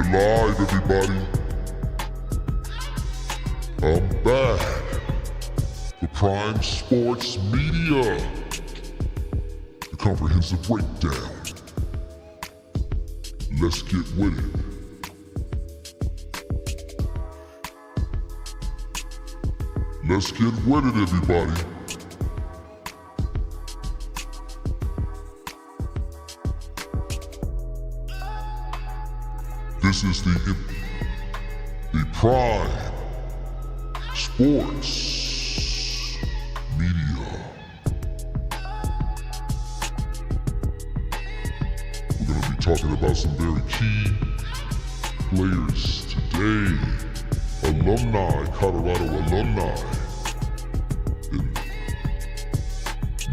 live, everybody. I'm back. The Prime Sports Media. The comprehensive breakdown. Let's get with it. Let's get with it, everybody. This is the Prime Sports Media. We're going to be talking about some very key players today. Alumni, Colorado alumni, in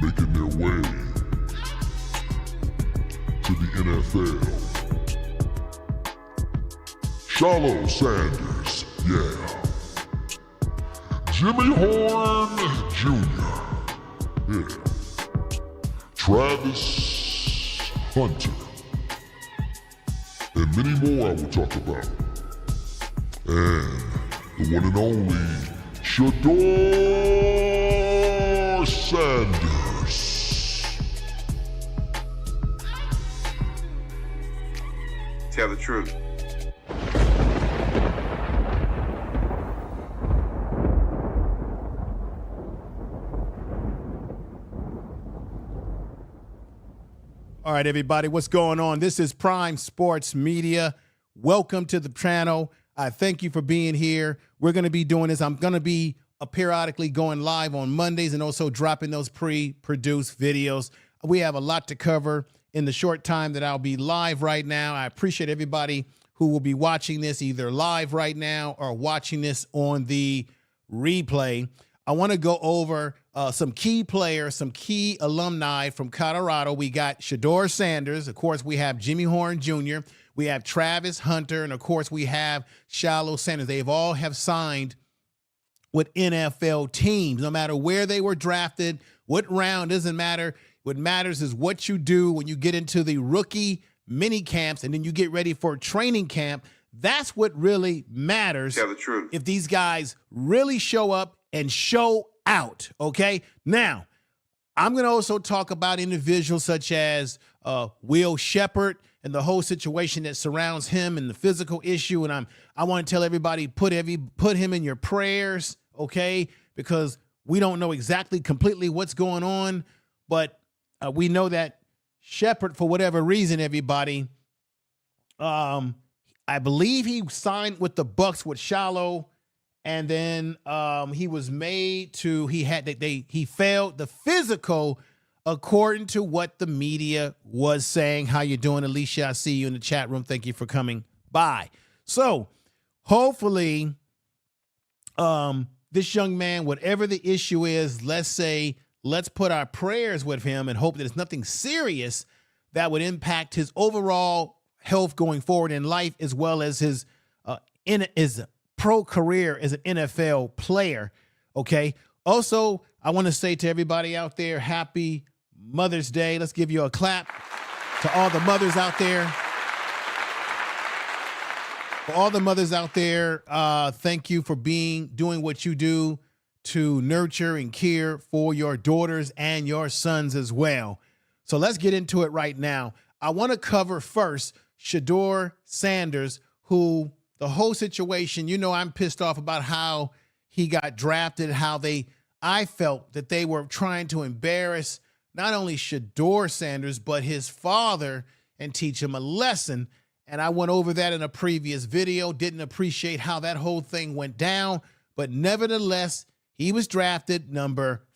making their way to the NFL. Shilo Sanders, yeah. Jimmy Horn Jr., yeah. Travis Hunter, and many more I will talk about. And the one and only Shedeur Sanders. Tell the truth. All right, everybody, what's going on? This is Prime Sports Media. Welcome to the channel. I thank you for being here. We're going to be doing this. I'm going to be periodically going live on Mondays and also dropping those pre-produced videos. We have a lot to cover in the short time that I'll be live right now. I appreciate everybody who will be watching this either live right now or watching this on the replay. I want to go over some key players, some key alumni from Colorado. We got Shedeur Sanders. Of course, we have Jimmy Horn Jr., we have Travis Hunter, and of course we have Shilo Sanders. They've all have signed with NFL teams. No matter where they were drafted, what round, doesn't matter. What matters is what you do when you get into the rookie mini camps and then you get ready for training camp. That's what really matters. Tell the truth. If these guys really show up and show out, okay? Now, I'm going to also talk about individuals such as Will Shepard and the whole situation that surrounds him and the physical issue. And I want to tell everybody, put him in your prayers, okay? Because we don't know exactly completely what's going on, but we know that Shepard, for whatever reason, everybody, I believe he signed with the Bucs with Shilo, and then he was made to, he failed the physical according to what the media was saying. How you doing, Alicia? I see you in the chat room. Thank you for coming by. So hopefully this young man, whatever the issue is, let's put our prayers with him and hope that it's nothing serious that would impact his overall health going forward in life, as well as his pro career as an NFL player, okay? Also, I want to say to everybody out there, happy Mother's Day. Let's give you a clap to all the mothers out there. For all the mothers out there, thank you for doing what you do to nurture and care for your daughters and your sons as well. So let's get into it right now. I want to cover first Shedeur Sanders, who the whole situation, you know, I'm pissed off about how he got drafted, I felt that they were trying to embarrass not only Shedeur Sanders, but his father and teach him a lesson. And I went over that in a previous video, didn't appreciate how that whole thing went down, but nevertheless, he was drafted number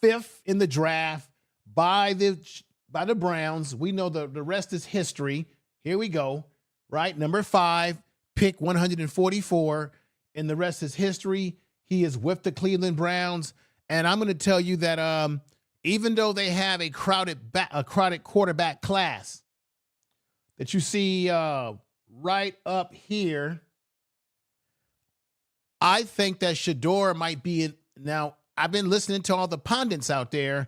5th in the draft by the Browns. We know the rest is history. Here we go, right? Number 5, pick 144, and the rest is history. He is with the Cleveland Browns, and I'm going to tell you that even though they have a crowded quarterback class that you see right up here, I think that Shedeur might be now. I've been listening to all the pundits out there,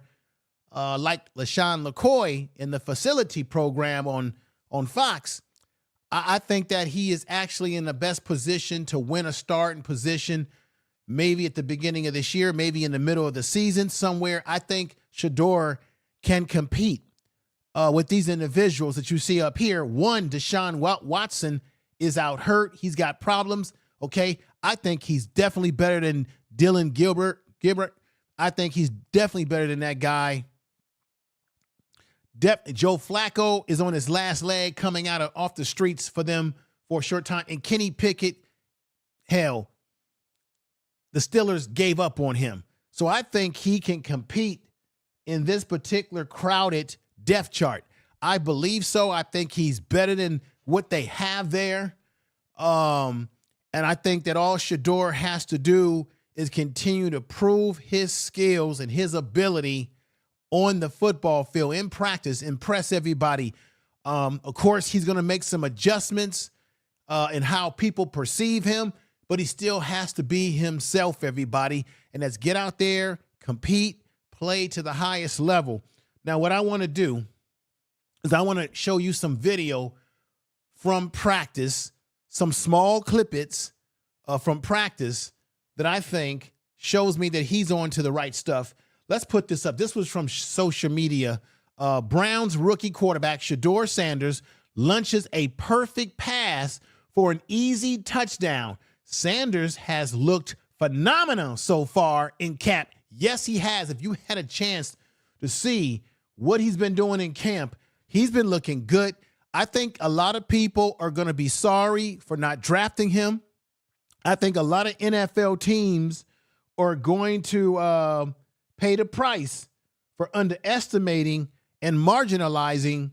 like LaShawn McCoy in the facility program on Fox. I think that he is actually in the best position to win a starting position, maybe at the beginning of this year, maybe in the middle of the season somewhere. I think Shedeur can compete with these individuals that you see up here. One, Deshaun Watson is out hurt. He's got problems. Okay. I think he's definitely better than Dylan Gilbert. I think he's definitely better than that guy. Joe Flacco is on his last leg coming out off the streets for them for a short time. And Kenny Pickett, hell, the Steelers gave up on him. So I think he can compete in this particular crowded depth chart. I believe so. I think he's better than what they have there. And I think that all Shedeur has to do is continue to prove his skills and his ability on the football field, in practice, impress everybody. Of course, he's going to make some adjustments in how people perceive him, but he still has to be himself, everybody. And let's get out there, compete, play to the highest level. Now, what I want to do is I want to show you some video from practice, some small clippets from practice that I think shows me that he's on to the right stuff. Let's put this up. This was from social media. Browns rookie quarterback Shedeur Sanders launches a perfect pass for an easy touchdown. Sanders has looked phenomenal so far in camp. Yes, he has. If you had a chance to see what he's been doing in camp, he's been looking good. I think a lot of people are going to be sorry for not drafting him. I think a lot of NFL teams are going to pay the price for underestimating and marginalizing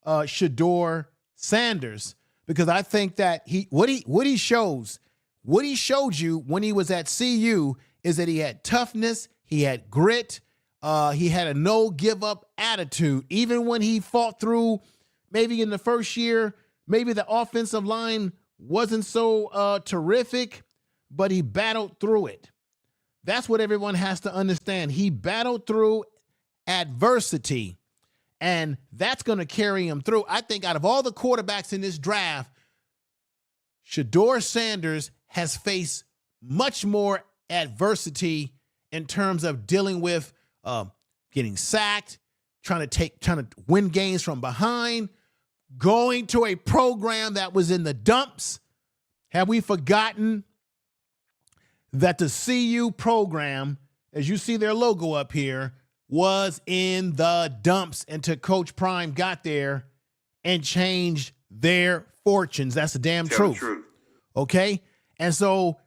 Shedeur Sanders, because I think that what he showed you when he was at CU is that he had toughness, he had grit, he had a no give up attitude. Even when he fought through, maybe in the first year, maybe the offensive line wasn't so terrific, but he battled through it. That's what everyone has to understand. He battled through adversity, and that's going to carry him through. I think out of all the quarterbacks in this draft, Shedeur Sanders has faced much more adversity in terms of dealing with getting sacked, trying to win games from behind, going to a program that was in the dumps. Have we forgotten that the CU program, as you see their logo up here, was in the dumps until Coach Prime got there and changed their fortunes? That's the damn truth. Okay? And so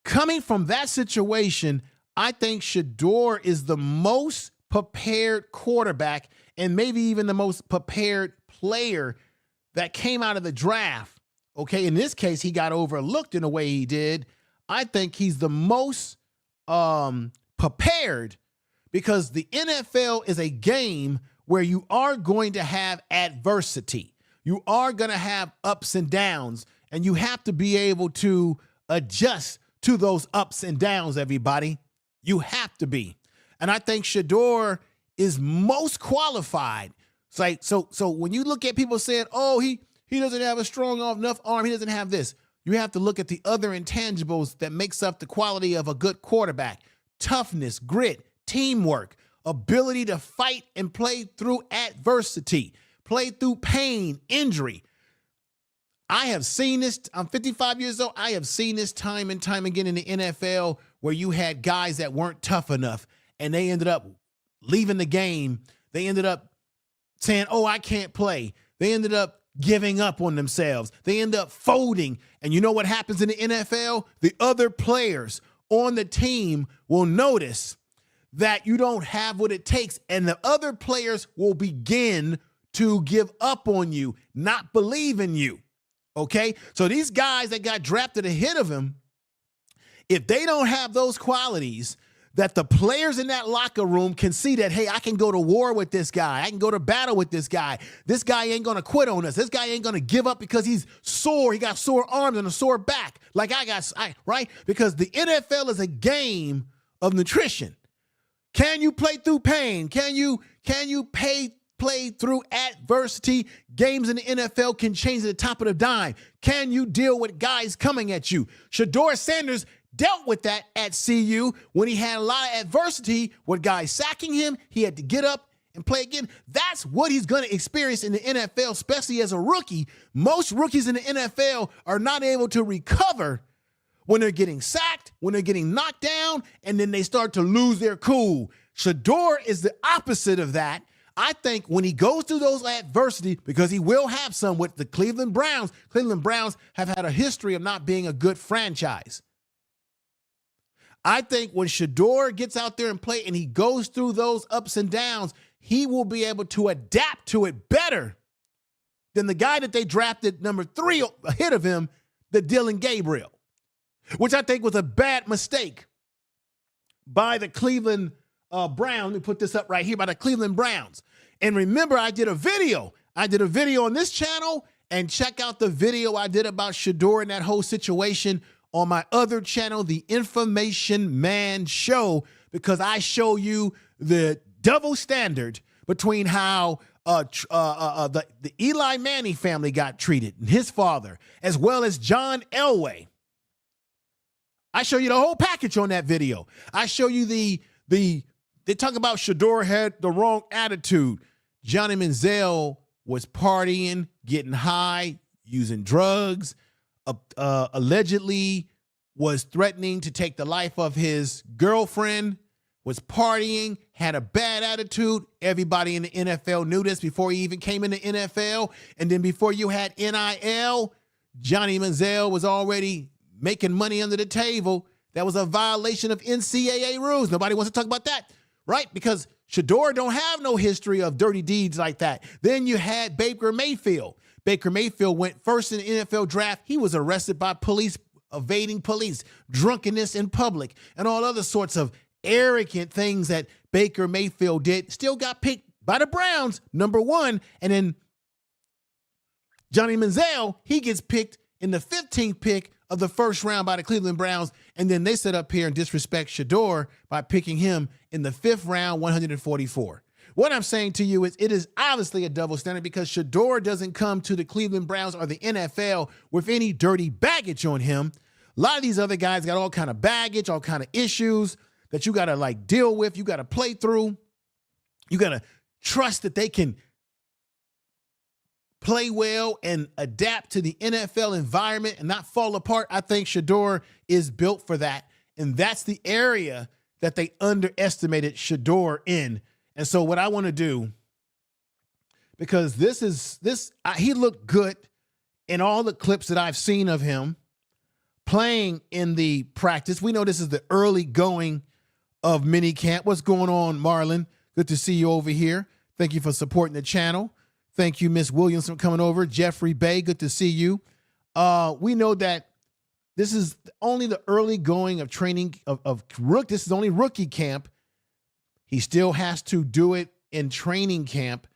coming from that situation, I think Shedeur is the most prepared quarterback and maybe even the most prepared player that came out of the draft. Okay? In this case, he got overlooked in the way he did. I think he's the most prepared, because the NFL is a game where you are going to have adversity. You are going to have ups and downs, and you have to be able to adjust to those ups and downs, everybody. You have to be. And I think Shedeur is most qualified. It's like, so when you look at people saying, oh, he doesn't have a strong enough arm, he doesn't have this. You have to look at the other intangibles that makes up the quality of a good quarterback: toughness, grit, teamwork, ability to fight and play through adversity, play through pain, injury. I have seen this. I'm 55 years old. I have seen this time and time again in the NFL where you had guys that weren't tough enough and they ended up leaving the game. They ended up saying, oh, I can't play. They ended up giving up on themselves. They end up folding. And you know what happens in the NFL? The other players on the team will notice that you don't have what it takes, and the other players will begin to give up on you, not believe in you. Okay? So these guys that got drafted ahead of him, if they don't have those qualities, that the players in that locker room can see that, hey, I can go to war with this guy. I can go to battle with this guy. This guy ain't going to quit on us. This guy ain't going to give up because he's sore. He got sore arms and a sore back like I got, right? Because the NFL is a game of nutrition. Can you play through pain? Can you played through adversity. Games in the NFL can change at the top of the dime. Can you deal with guys coming at you? Shedeur Sanders dealt with that at CU when he had a lot of adversity with guys sacking him. He had to get up and play again. That's what he's going to experience in the NFL, especially as a rookie. Most rookies in the NFL are not able to recover when they're getting sacked, when they're getting knocked down, and then they start to lose their cool. Shedeur is the opposite of that. I think when he goes through those adversity, because he will have some with the Cleveland Browns have had a history of not being a good franchise. I think when Shedeur gets out there and play and he goes through those ups and downs, he will be able to adapt to it better than the guy that they drafted number 3 ahead of him, the Dillon Gabriel, which I think was a bad mistake by the Cleveland Browns. Let me put this up right here, by the Cleveland Browns. And remember, I did a video on this channel, and check out the video I did about Shedeur and that whole situation on my other channel, the Information Man Show, because I show you the double standard between how the Eli Manning family got treated, and his father, as well as John Elway. I show you the whole package on that video. I show you they talk about Shedeur had the wrong attitude. Johnny Manziel was partying, getting high, using drugs, allegedly was threatening to take the life of his girlfriend, was partying, had a bad attitude. Everybody in the NFL knew this before he even came in the NFL. And then before you had NIL, Johnny Manziel was already making money under the table. That was a violation of NCAA rules. Nobody wants to talk about that, right? Because Shedeur don't have no history of dirty deeds like that. Then you had Baker Mayfield. Baker Mayfield went first in the NFL draft. He was arrested by police, evading police, drunkenness in public, and all other sorts of arrogant things that Baker Mayfield did. Still got picked by the Browns, number 1. And then Johnny Manziel, he gets picked in the 15th pick of the first round by the Cleveland Browns. And then they sit up here and disrespect Shedeur by picking him in the 5th round, 144. What I'm saying to you is it is obviously a double standard, because Shedeur doesn't come to the Cleveland Browns or the NFL with any dirty baggage on him. A lot of these other guys got all kind of baggage, all kind of issues that you got to like deal with. You got to play through. You got to trust that they can play well and adapt to the NFL environment and not fall apart. I think Shedeur is built for that. And that's the area that they underestimated Shedeur in. And so what I want to do, because he looked good in all the clips that I've seen of him playing in the practice. We know this is the early going of mini camp. What's going on, Marlon? Good to see you over here. Thank you for supporting the channel. Thank you, Miss Williams, for coming over. Jeffrey Bay, good to see you. We know that this is only the early going of training of Rook. This is only rookie camp. He still has to do it in training camp.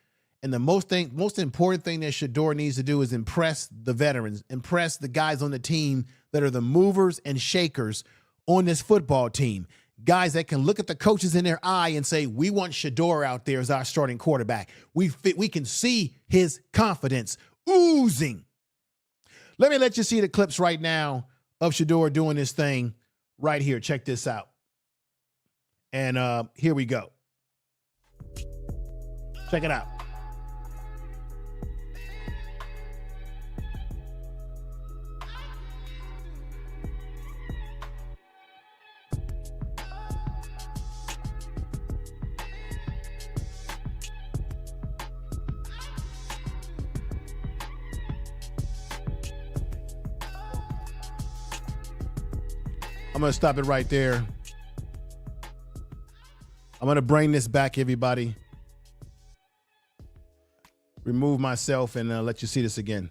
And the most important thing that Shedeur needs to do is impress the veterans, impress the guys on the team that are the movers and shakers on this football team. Guys that can look at the coaches in their eye and say, we want Shedeur out there as our starting quarterback. We can see his confidence oozing. Let me let you see the clips right now of Shedeur doing this thing right here. Check this out. And here we go. Check it out. I'm going to stop it right there. I'm going to bring this back, everybody. Remove myself and let you see this again.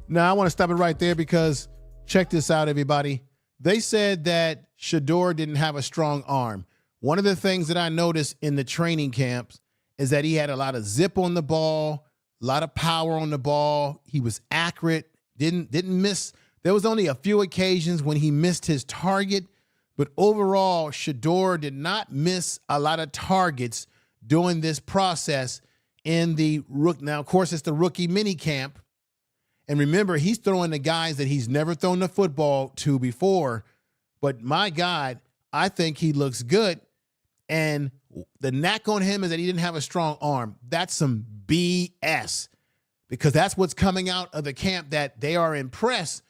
Now, I want to stop it right there because check this out, everybody. They said that Shedeur didn't have a strong arm. One of the things that I noticed in the training camps is that he had a lot of zip on the ball, a lot of power on the ball. He was accurate, didn't miss. There was only a few occasions when he missed his target, but overall, Shedeur did not miss a lot of targets during this process in the rook. Now, of course, it's the rookie mini camp. And remember, he's throwing the guys that he's never thrown the football to before. But my God, I think he looks good. And the knack on him is that he didn't have a strong arm. That's some BS, because that's what's coming out of the camp, that they are impressed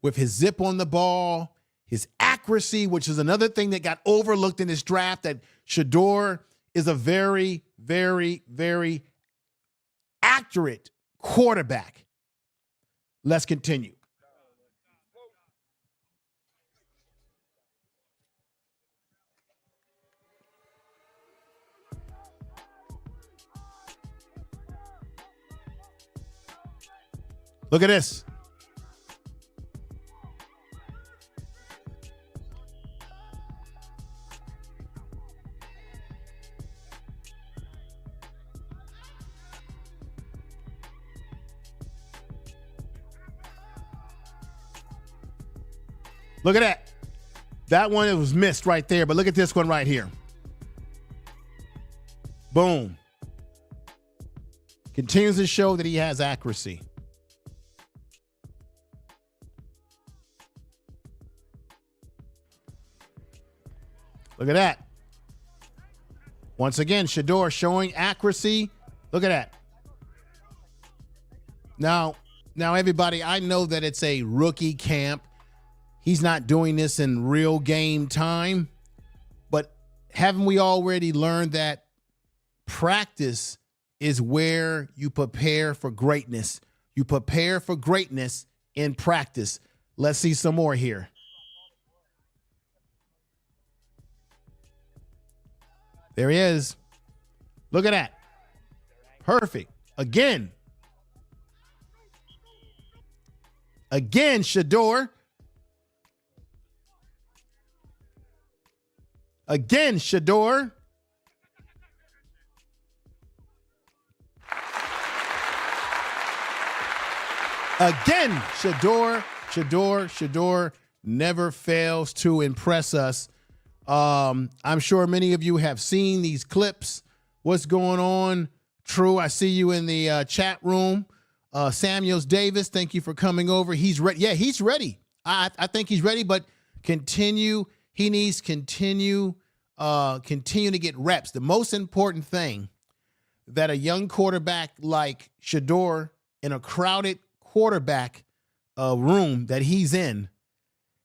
with his zip on the ball, his accuracy, which is another thing that got overlooked in this draft, that Shedeur is a very, very, very accurate quarterback. Let's continue. Look at this. Look at that. That one, it was missed right there, but look at this one right here. Boom. Continues to show that he has accuracy. Look at that. Once again, Shedeur showing accuracy. Look at that. Now, everybody, I know that it's a rookie camp. He's not doing this in real game time, but haven't we already learned that practice is where you prepare for greatness? You prepare for greatness in practice. Let's see some more here. There he is. Look at that. Perfect. Again, Shedeur. Again, Shedeur. Again, Shedeur never fails to impress us. I'm sure many of you have seen these clips. What's going on? True, I see you in the chat room. Samuels Davis, thank you for coming over. He's ready. Yeah, he's ready. I think he's ready, but continue. He needs continue to get reps. The most important thing that a young quarterback like Shedeur, in a crowded quarterback room that he's in,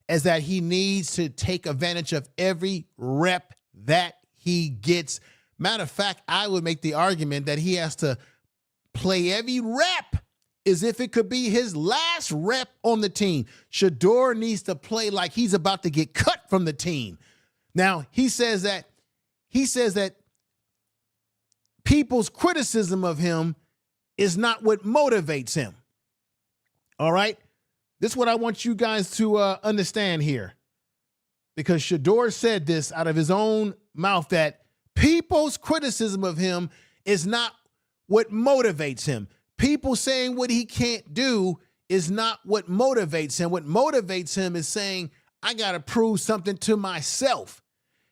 is that he needs to take advantage of every rep that he gets. Matter of fact, I would make the argument that he has to play every rep as if it could be his last rep on the team. Shedeur needs to play like he's about to get cut from the team. Now, he says that people's criticism of him is not what motivates him. All right? This is what I want you guys to understand here, because Shedeur said this out of his own mouth, that people's criticism of him is not what motivates him. People saying what he can't do is not what motivates him. What motivates him is saying, I got to prove something to myself.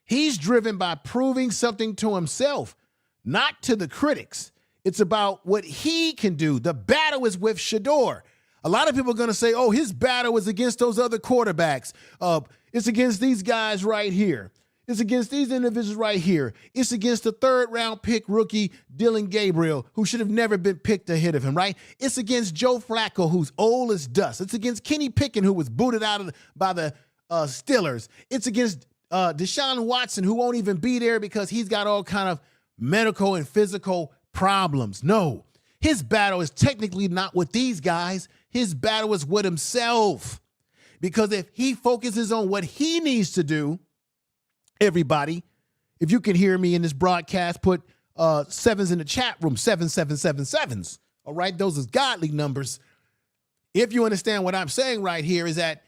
He's driven by proving something to himself, not to the critics. It's about what he can do. The battle is with Shedeur. A lot of people are going to say, oh, his battle is against those other quarterbacks. It's against these guys right here. It's against these individuals right here. It's against the third-round pick rookie Dillon Gabriel, who should have never been picked ahead of him, right? It's against Joe Flacco, who's old as dust. It's against Kenny Pickett, who was booted out by the Steelers. It's against Deshaun Watson, who won't even be there because he's got all kind of medical and physical problems. No, his battle is technically not with these guys. His battle is with himself. Because if he focuses on what he needs to do, everybody, if you can hear me in this broadcast, put sevens in the chat room, 7777s. All right, those is godly numbers. If you understand what I'm saying right here, is that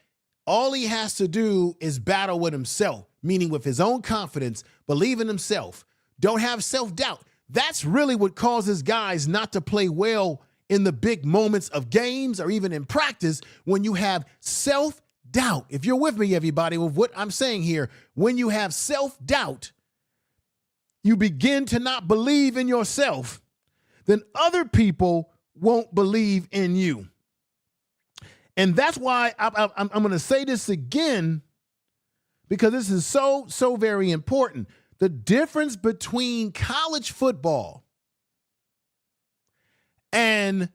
all he has to do is battle with himself, meaning with his own confidence, believe in himself, don't have self-doubt. That's really what causes guys not to play well in the big moments of games or even in practice when you have self-doubt. If you're with me, everybody, with what I'm saying here, when you have self-doubt, you begin to not believe in yourself, then other people won't believe in you. And that's why I'm going to say this again, because this is so very important. The difference between college football and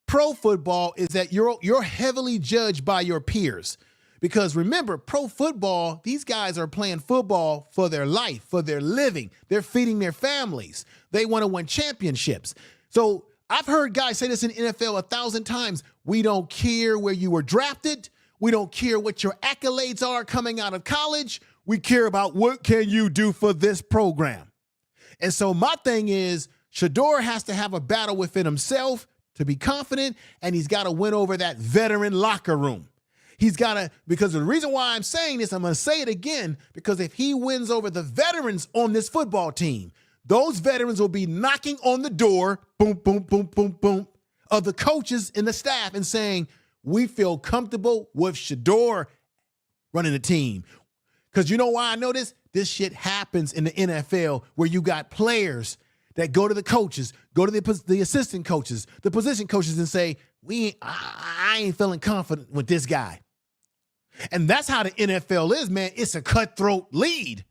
pro football is that you're heavily judged by your peers. Because remember, pro football, these guys are playing football for their life, for their living. They're feeding their families. They want to win championships. So I've heard guys say this in the NFL 1,000 times. We don't care where you were drafted. We don't care what your accolades are coming out of college. We care about what can you do for this program. And so my thing is, Shedeur has to have a battle within himself to be confident, and he's got to win over that veteran locker room. He's got to, because the reason why I'm saying this, I'm going to say it again, because if he wins over the veterans on this football team, those veterans will be knocking on the door, boom, boom, boom, boom, boom, of the coaches and the staff and saying, we feel comfortable with Shedeur running the team. Because you know why I know this? This shit happens in the NFL where you got players that go to the coaches, go to the assistant coaches, the position coaches and say, I ain't feeling confident with this guy. And that's how the NFL is, man. It's a cutthroat lead.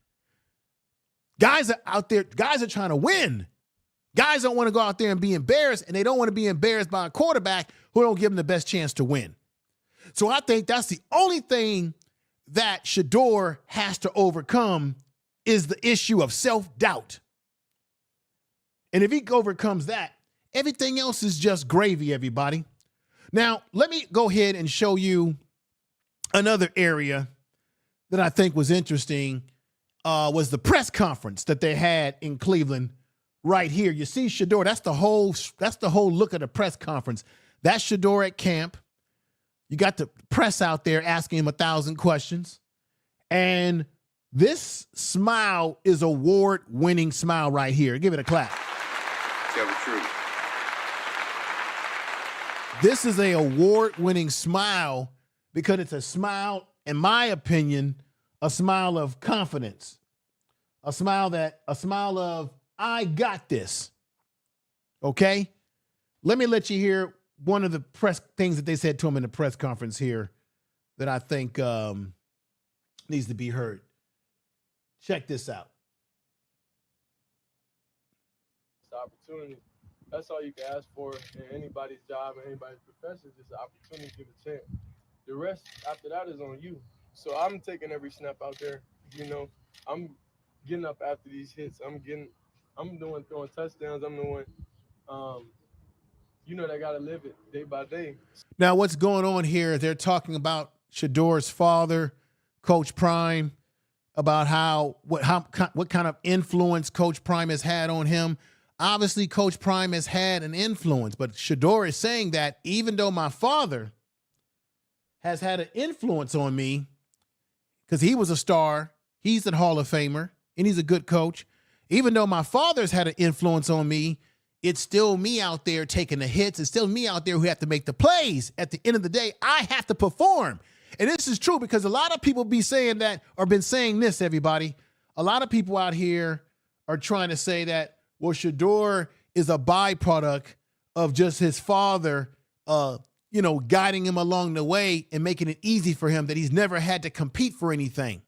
Guys are out there, guys are trying to win. Guys don't want to go out there and be embarrassed, and they don't want to be embarrassed by a quarterback who don't give them the best chance to win. So I think that's the only thing that Shedeur has to overcome is the issue of self-doubt. And if he overcomes that, everything else is just gravy, everybody. Now, let me go ahead and show you another area that I think was interesting, was the press conference that they had in Cleveland right here. You see Shedeur, that's the whole look of the press conference. That's Shedeur at camp. You got the press out there asking him 1,000 questions. And this smile is award-winning smile right here. Give it a clap. Tell the truth. This is a award-winning smile because it's a smile, in my opinion, a smile of confidence. A smile of, I got this. Okay? Let me let you hear one of the press things that they said to him in the press conference here that I think needs to be heard. Check this out. It's an opportunity. That's all you can ask for in anybody's job and anybody's profession, just an opportunity to give a chance. The rest after that is on you. So I'm taking every snap out there. You know, I'm getting up after these hits. I'm throwing touchdowns. I'm doing, they got to live it day by day. Now, what's going on here? They're talking about Shedeur's father, Coach Prime, about what kind of influence Coach Prime has had on him. Obviously, Coach Prime has had an influence, but Shedeur is saying that even though my father has had an influence on me, because he was a star, he's a Hall of Famer, and he's a good coach. Even though my father's had an influence on me, it's still me out there taking the hits. It's still me out there who have to make the plays. At the end of the day, I have to perform. And this is true because a lot of people be saying that or been saying this, everybody. A lot of people out here are trying to say that, well, Shedeur is a byproduct of just his father, guiding him along the way and making it easy for him, that he's never had to compete for anything.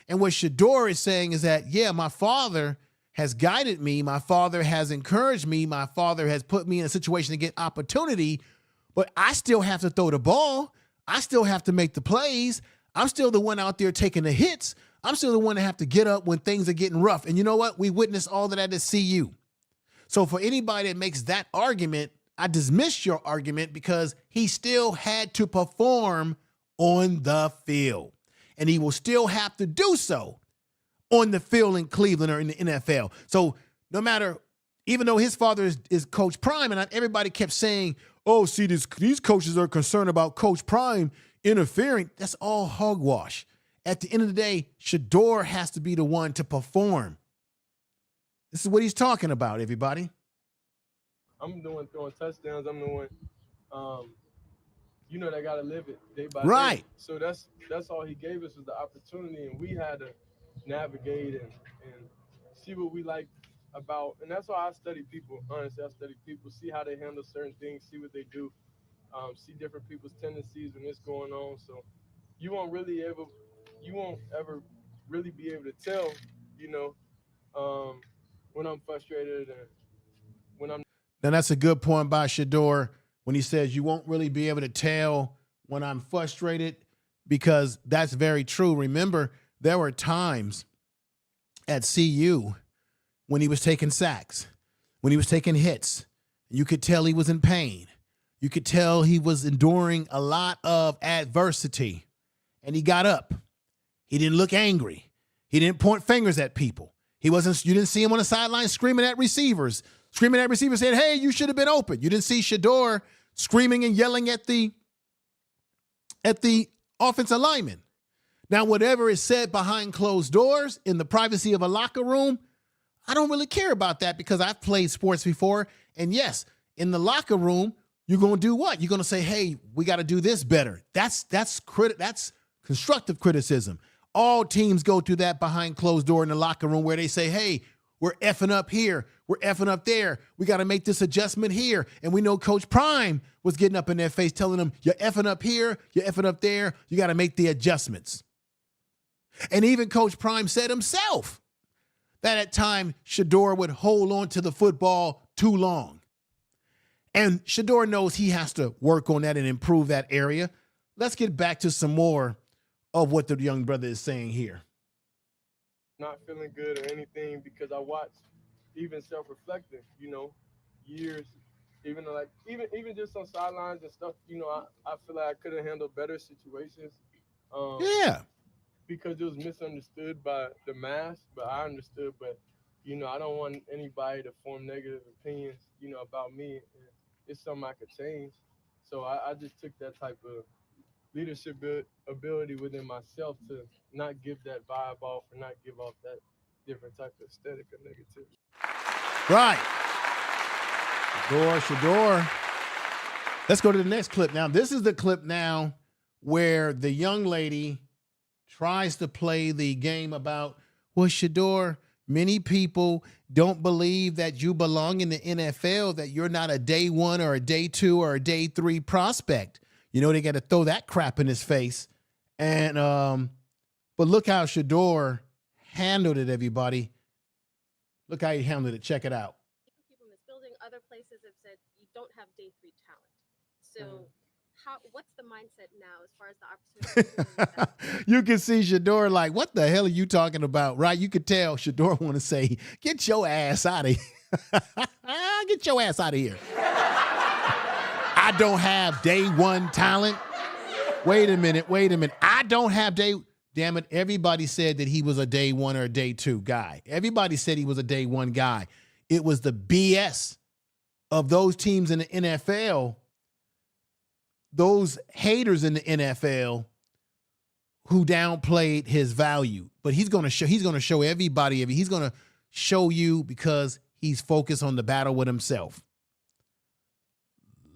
And what Shedeur is saying is that, yeah, my father has guided me. My father has encouraged me. My father has put me in a situation to get opportunity, but I still have to throw the ball. I still have to make the plays. I'm still the one out there taking the hits. I'm still the one that have to get up when things are getting rough. And you know what? We witnessed all of that at CU. So for anybody that makes that argument, I dismiss your argument because he still had to perform on the field. And he will still have to do so on the field in Cleveland or in the NFL. So no matter, even though his father is Coach Prime, and everybody kept saying, oh, see, these coaches are concerned about Coach Prime interfering. That's all hogwash. At the end of the day, Shedeur has to be the one to perform. This is what he's talking about, everybody. I'm doing throwing touchdowns. I'm doing, they got to live it day by Right. day. So that's all he gave us was the opportunity, and we had to navigate and see what we like about. And that's why I study people. Honestly, I study people, see how they handle certain things, see what they do, see different people's tendencies when it's going on. So you won't ever really be able to tell, when I'm frustrated and when I'm. Now, that's a good point by Shedeur when he says you won't really be able to tell when I'm frustrated, because that's very true. Remember, there were times at CU when he was taking sacks, when he was taking hits. You could tell he was in pain. You could tell he was enduring a lot of adversity, and he got up. He didn't look angry. He didn't point fingers at people. You didn't see him on the sideline screaming at receivers saying, hey, you should have been open. You didn't see Shedeur screaming and yelling at the offensive lineman. Now, whatever is said behind closed doors in the privacy of a locker room, I don't really care about that, because I've played sports before. And yes, in the locker room, you're going to do what? You're going to say, hey, we got to do this better. That's constructive criticism. All teams go through that behind closed door in the locker room, where they say, hey, we're effing up here. We're effing up there. We got to make this adjustment here. And we know Coach Prime was getting up in their face telling them, you're effing up here, you're effing up there. You got to make the adjustments. And even Coach Prime said himself that at times Shedeur would hold on to the football too long. And Shedeur knows he has to work on that and improve that area. Let's get back to some more of what the young brother is saying here. Not feeling good or anything, because I watched even self-reflecting, years, even just on sidelines and stuff, I feel like I could have handled better situations. Yeah. Because it was misunderstood by the mass, but I understood. But, I don't want anybody to form negative opinions, about me. It's something I could change. So I just took that type of leadership ability within myself to not give that vibe off or not give off that different type of aesthetic of negativity. Right. Shedeur. Let's go to the next clip now. This is the clip now where the young lady tries to play the game about, well, Shedeur, many people don't believe that you belong in the NFL, that you're not a day one or a day two or a day three prospect. They got to throw that crap in his face. And but look how Shedeur handled it, everybody. Look how he handled it. Check it out. People in this building, other places have said you don't have day three talent. So what's the mindset now as far as the opportunity? You can see Shedeur like, what the hell are you talking about? Right? You could tell Shedeur want to say, get your ass out of here. Get your ass out of here. I don't have day one talent. Wait a minute. I don't have damn it. Everybody said that he was a day one or a day two guy. Everybody said he was a day one guy. It was the BS of those teams in the NFL, those haters in the NFL who downplayed his value. But he's going to show everybody. He's going to show you, because he's focused on the battle with himself.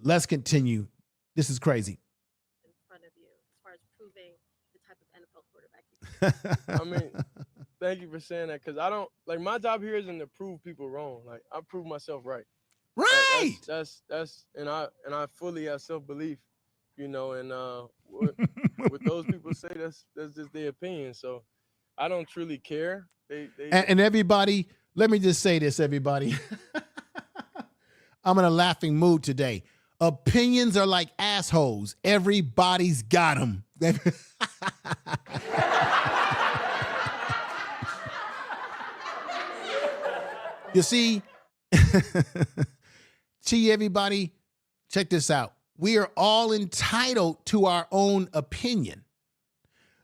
Let's continue. This is crazy. In front of you, as far as proving the type of NFL quarterback you I mean, thank you for saying that, because I don't, my job here isn't to prove people wrong. I prove myself right. Right. That's and I fully have self-belief, and what those people say, that's just their opinion. So I don't truly care. And everybody, let me just say this, everybody. I'm in a laughing mood today. Opinions are like assholes. Everybody's got them. You see, everybody, check this out. We are all entitled to our own opinion,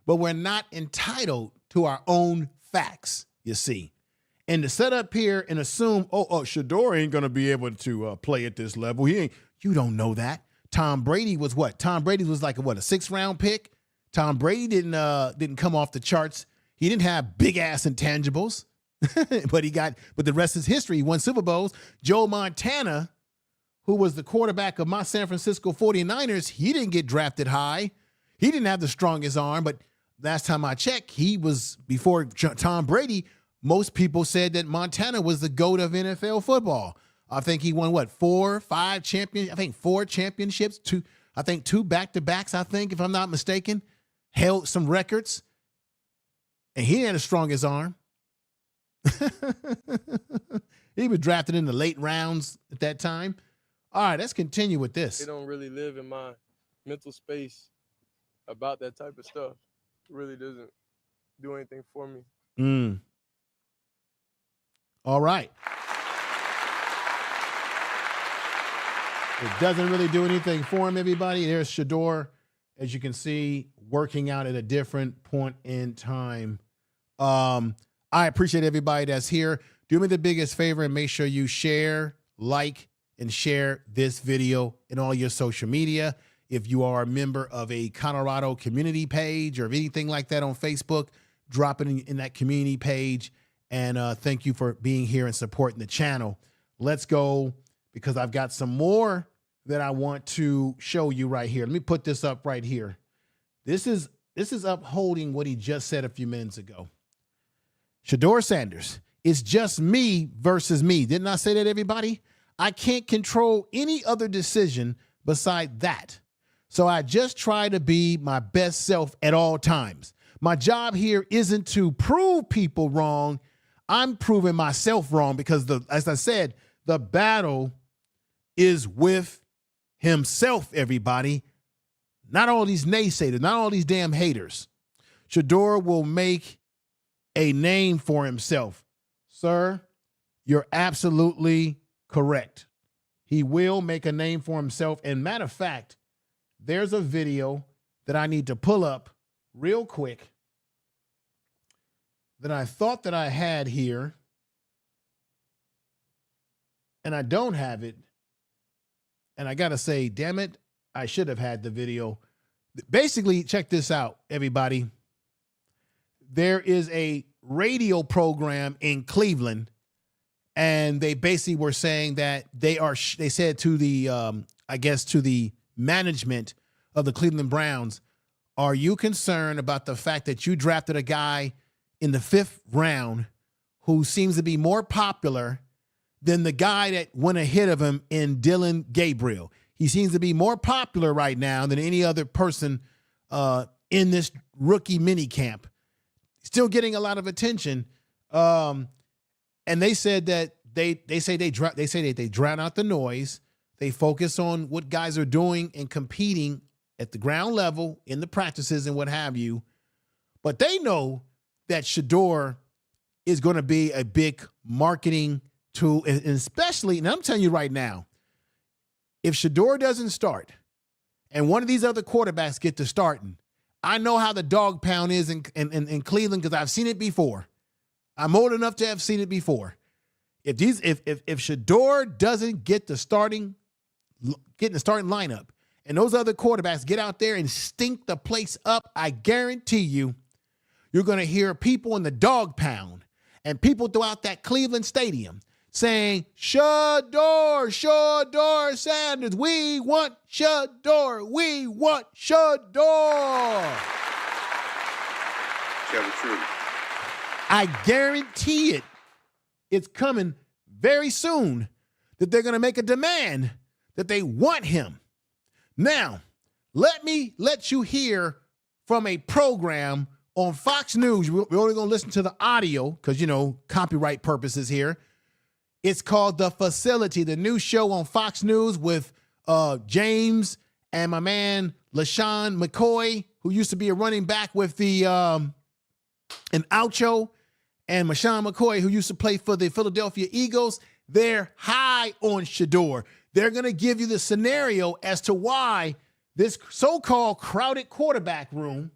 but we're not entitled to our own facts, you see. And to sit up here and assume, Shedeur ain't going to be able to play at this level. You don't know that. Tom Brady was what? Tom Brady was like a 6th-round pick. Tom Brady didn't come off the charts. He didn't have big ass intangibles. but the rest is history. He won Super Bowls. Joe Montana, who was the quarterback of my San Francisco 49ers, he didn't get drafted high. He didn't have the strongest arm, but last time I checked, he was, before Tom Brady, most people said that Montana was the GOAT of NFL football. I think he won, what, 4 championships, two back-to-backs, if I'm not mistaken, held some records, and he had the strongest arm. He was drafted in the late rounds at that time. All right, let's continue with this. They don't really live in my mental space about that type of stuff. It really doesn't do anything for me. All right. It doesn't really do anything for him, everybody. There's Shedeur, as you can see, working out at a different point in time. I appreciate everybody that's here. Do me the biggest favor and make sure you share, like, and share this video in all your social media. If you are a member of a Colorado community page or anything like that on Facebook, drop it in that community page. And thank you for being here and supporting the channel. Let's go, because I've got some more that I want to show you right here. Let me put this up right here. This is upholding what he just said a few minutes ago. Shedeur Sanders, it's just me versus me. Didn't I say that, everybody? I can't control any other decision beside that. So I just try to be my best self at all times. My job here isn't to prove people wrong. I'm proving myself wrong, because as I said, the battle is with himself, everybody. Not all these naysayers, not all these damn haters. Shedeur will make a name for himself. Sir, you're absolutely correct. He will make a name for himself. And matter of fact, there's a video that I need to pull up real quick that I thought that I had here, and I don't have it. And I got to say, damn it, I should have had the video. Basically, check this out, everybody. There is a radio program in Cleveland, and they basically were saying that they said to the, to the management of the Cleveland Browns, are you concerned about the fact that you drafted a guy in the 5th round who seems to be more popular than the guy that went ahead of him in Dylan Gabriel? He seems to be more popular right now than any other person in this rookie mini camp. Still getting a lot of attention. And they said that they drown out the noise. They focus on what guys are doing and competing at the ground level in the practices and what have you. But they know that Shedeur is going to be a big marketing tool, and especially, and I'm telling you right now, if Shedeur doesn't start and one of these other quarterbacks get to starting, I know how the dog pound is in Cleveland, because I've seen it before. I'm old enough to have seen it before. If Shedeur doesn't get the starting lineup, and those other quarterbacks get out there and stink the place up, I guarantee you, you're going to hear people in the dog pound and people throughout that Cleveland stadium saying, Shedeur, Shedeur Sanders, we want Shedeur, we want Shedeur. Tell the truth. I guarantee it. It's coming very soon that they're going to make a demand that they want him. Now, let me let you hear from a program on Fox News. We're only going to listen to the audio because, copyright purposes here. It's called The Facility, the new show on Fox News with James and my man LaShawn McCoy, who used to be a running back with the an Oucho, and Mashawn McCoy, who used to play for the Philadelphia Eagles. They're high on Shedeur. They're going to give you the scenario as to why this so-called crowded quarterback room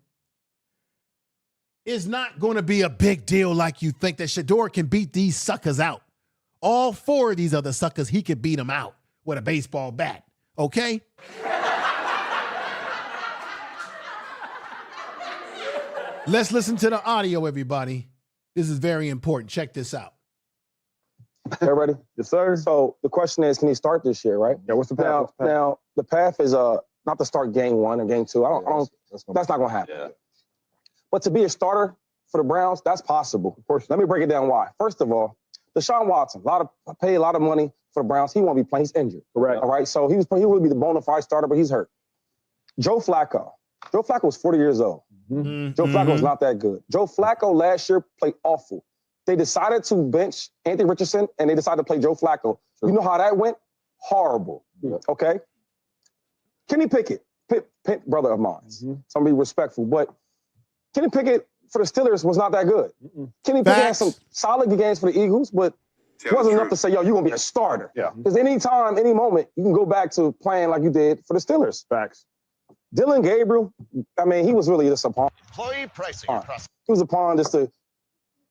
is not going to be a big deal like you think, that Shedeur can beat these suckers out. All 4 of these other suckers, he could beat them out with a baseball bat. Okay? Let's listen to the audio, everybody. This is very important. Check this out. Everybody? Yes, sir. So the question is, can he start this year, right? Yeah, what's the path? Now the path is not to start game 1 or game 2. That's not gonna happen. Yeah. But to be a starter for the Browns, that's possible. Of course. Let me break it down why. First of all, Deshaun Watson, paid a lot of money for the Browns. He won't be playing. He's injured. Correct. All right. So he would be the bona fide starter, but he's hurt. Joe Flacco was 40 years old. Mm-hmm. Joe Flacco was not that good. Joe Flacco last year played awful. They decided to bench Anthony Richardson, and they decided to play Joe Flacco. Sure. You know how that went? Horrible. Yeah. Okay? Kenny Pickett, brother of mine. So I'm going to be respectful. But Kenny Pickett for the Steelers was not that good. Kenny Pickett had some solid games for the Eagles, but it wasn't enough to say, yo, you're going to be a starter. Yeah. Because any time, any moment, you can go back to playing like you did for the Steelers. Facts. Dylan Gabriel, I mean, he was really just a pawn. Employee pricing. He was a pawn just for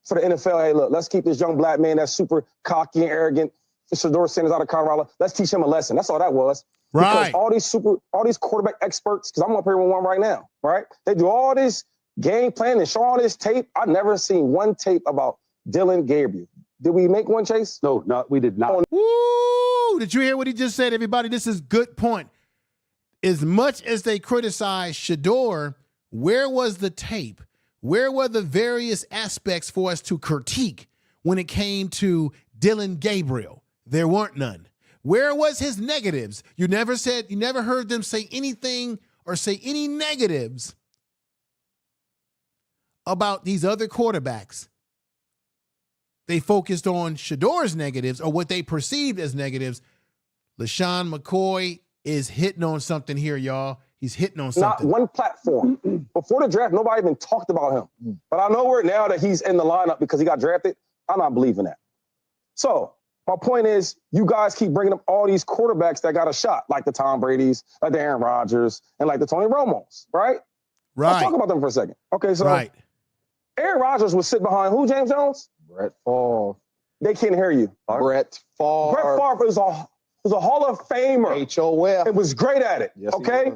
the NFL. Hey, look, let's keep this young black man that's super cocky and arrogant. Shedeur Sanders out of Colorado. Let's teach him a lesson. That's all that was. Right. Because all these quarterback experts, because I'm up here with one right now, right? They do all this game plan and show all this tape. I've never seen one tape about Dylan Gabriel. Did we make one, Chase? No, we did not. Woo! Did you hear what he just said, everybody? This is good point. As much as they criticize Shedeur, where was the tape? Where were the various aspects for us to critique when it came to Dylan Gabriel? There weren't none. Where was his negatives? You never heard them say anything or say any negatives about these other quarterbacks. They focused on Shedeur's negatives or what they perceived as negatives. LaShawn McCoy is hitting on something here, y'all. He's hitting on something. Not one platform. Before the draft, nobody even talked about him. But I know where now that he's in the lineup because he got drafted, I'm not believing that. So my point is, you guys keep bringing up all these quarterbacks that got a shot, like the Tom Brady's, like the Aaron Rodgers, and like the Tony Romos, right? Right. Let's talk about them for a second. Okay, so Aaron Rodgers was sitting behind who, James Jones? Brett Favre. They can't hear you. Brett Favre. Brett Favre was a Hall of Famer. H.O.F. It was great at it. Yes, okay?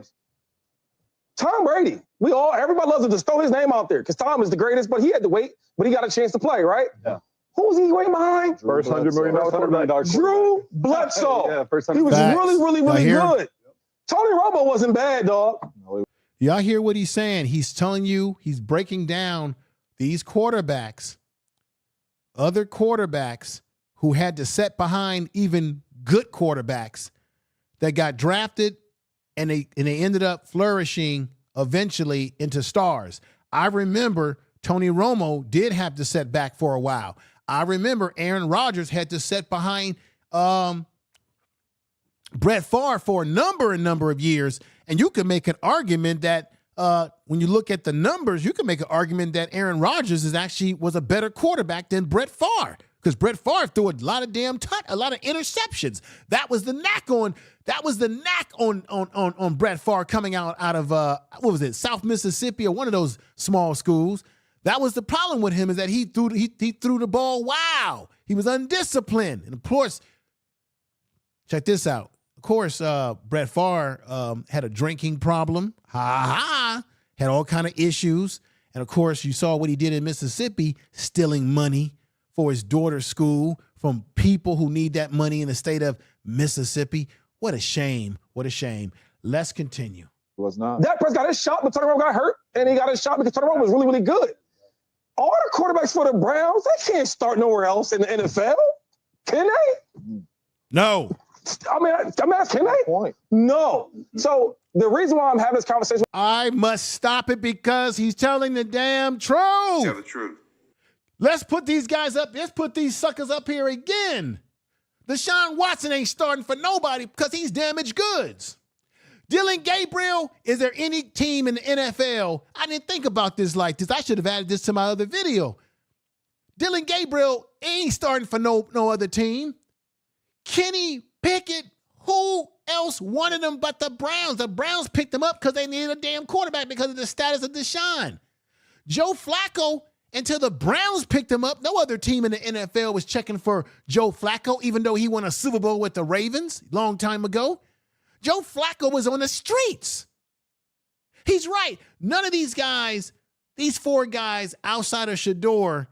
Tom Brady. Everybody loves to just throw his name out there because Tom is the greatest, but he had to wait, but he got a chance to play, right? Yeah. Who was he waiting behind? First $100 million quarterback. Drew Bledsoe. Yeah, first he was really good. Tony Romo wasn't bad, dog. Y'all hear what he's saying? He's telling you, he's breaking down these quarterbacks, other quarterbacks who had to set behind even good quarterbacks that got drafted and they ended up flourishing eventually into stars. I remember Tony Romo did have to set back for a while. I remember Aaron Rodgers had to set behind Brett Favre for a number of years. And you can make an argument that when you look at the numbers, you can make an argument that Aaron Rodgers was a better quarterback than Brett Favre. Because Brett Favre threw a lot of a lot of interceptions. That was the knack on Brett Favre coming out of what was it, South Mississippi or one of those small schools. That was the problem with him, is that he threw the ball. Wow, he was undisciplined. And of course, check this out. Of course, Brett Favre had a drinking problem. Had all kind of issues. And of course, you saw what he did in Mississippi, stealing money for his daughter's school from people who need that money in the state of Mississippi. What a shame. What a shame. Let's continue. Was not. Dak Prescott got his shot, but Tony Romo got hurt, and he got his shot because Tony Romo was really good. All the quarterbacks for the Browns, they can't start nowhere else in the NFL. Can they? No. I mean, can they? Point. No. So the reason why I'm having this conversation, I must stop it because he's telling the damn truth. Tell the truth. Let's put these guys up. Let's put these suckers up here again. Deshaun Watson ain't starting for nobody because he's damaged goods. Dylan Gabriel, is there any team in the NFL? I didn't think about this like this. I should have added this to my other video. Dylan Gabriel ain't starting for no other team. Kenny Pickett, who else wanted him but the Browns? The Browns picked him up because they needed a damn quarterback because of the status of Deshaun. Joe Flacco, until the Browns picked him up, no other team in the NFL was checking for Joe Flacco, even though he won a Super Bowl with the Ravens a long time ago. Joe Flacco was on the streets. He's right. None of these guys, these four guys outside of Shedeur,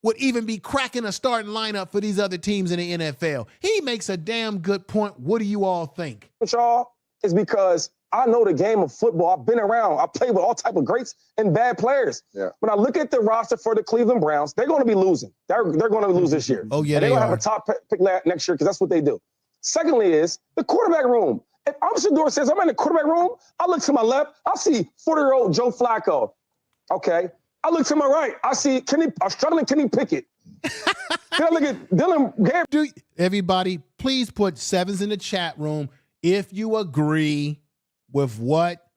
would even be cracking a starting lineup for these other teams in the NFL. He makes a damn good point. What do you all think? Y'all, is because I know the game of football. I've been around. I played with all type of greats and bad players. Yeah. When I look at the roster for the Cleveland Browns, they're going to be losing. They're going to lose this year. Oh, yeah, and they're they going to are. have a top pick next year because that's what they do. Secondly is the quarterback room. If I'm Shedeur Sanders, I'm in the quarterback room, I look to my left, I see 40-year-old Joe Flacco. Okay. I look to my right, I see a struggling Kenny Pickett. Then I look at Dylan Gabriel. Everybody, please put sevens in the chat room if you agree with what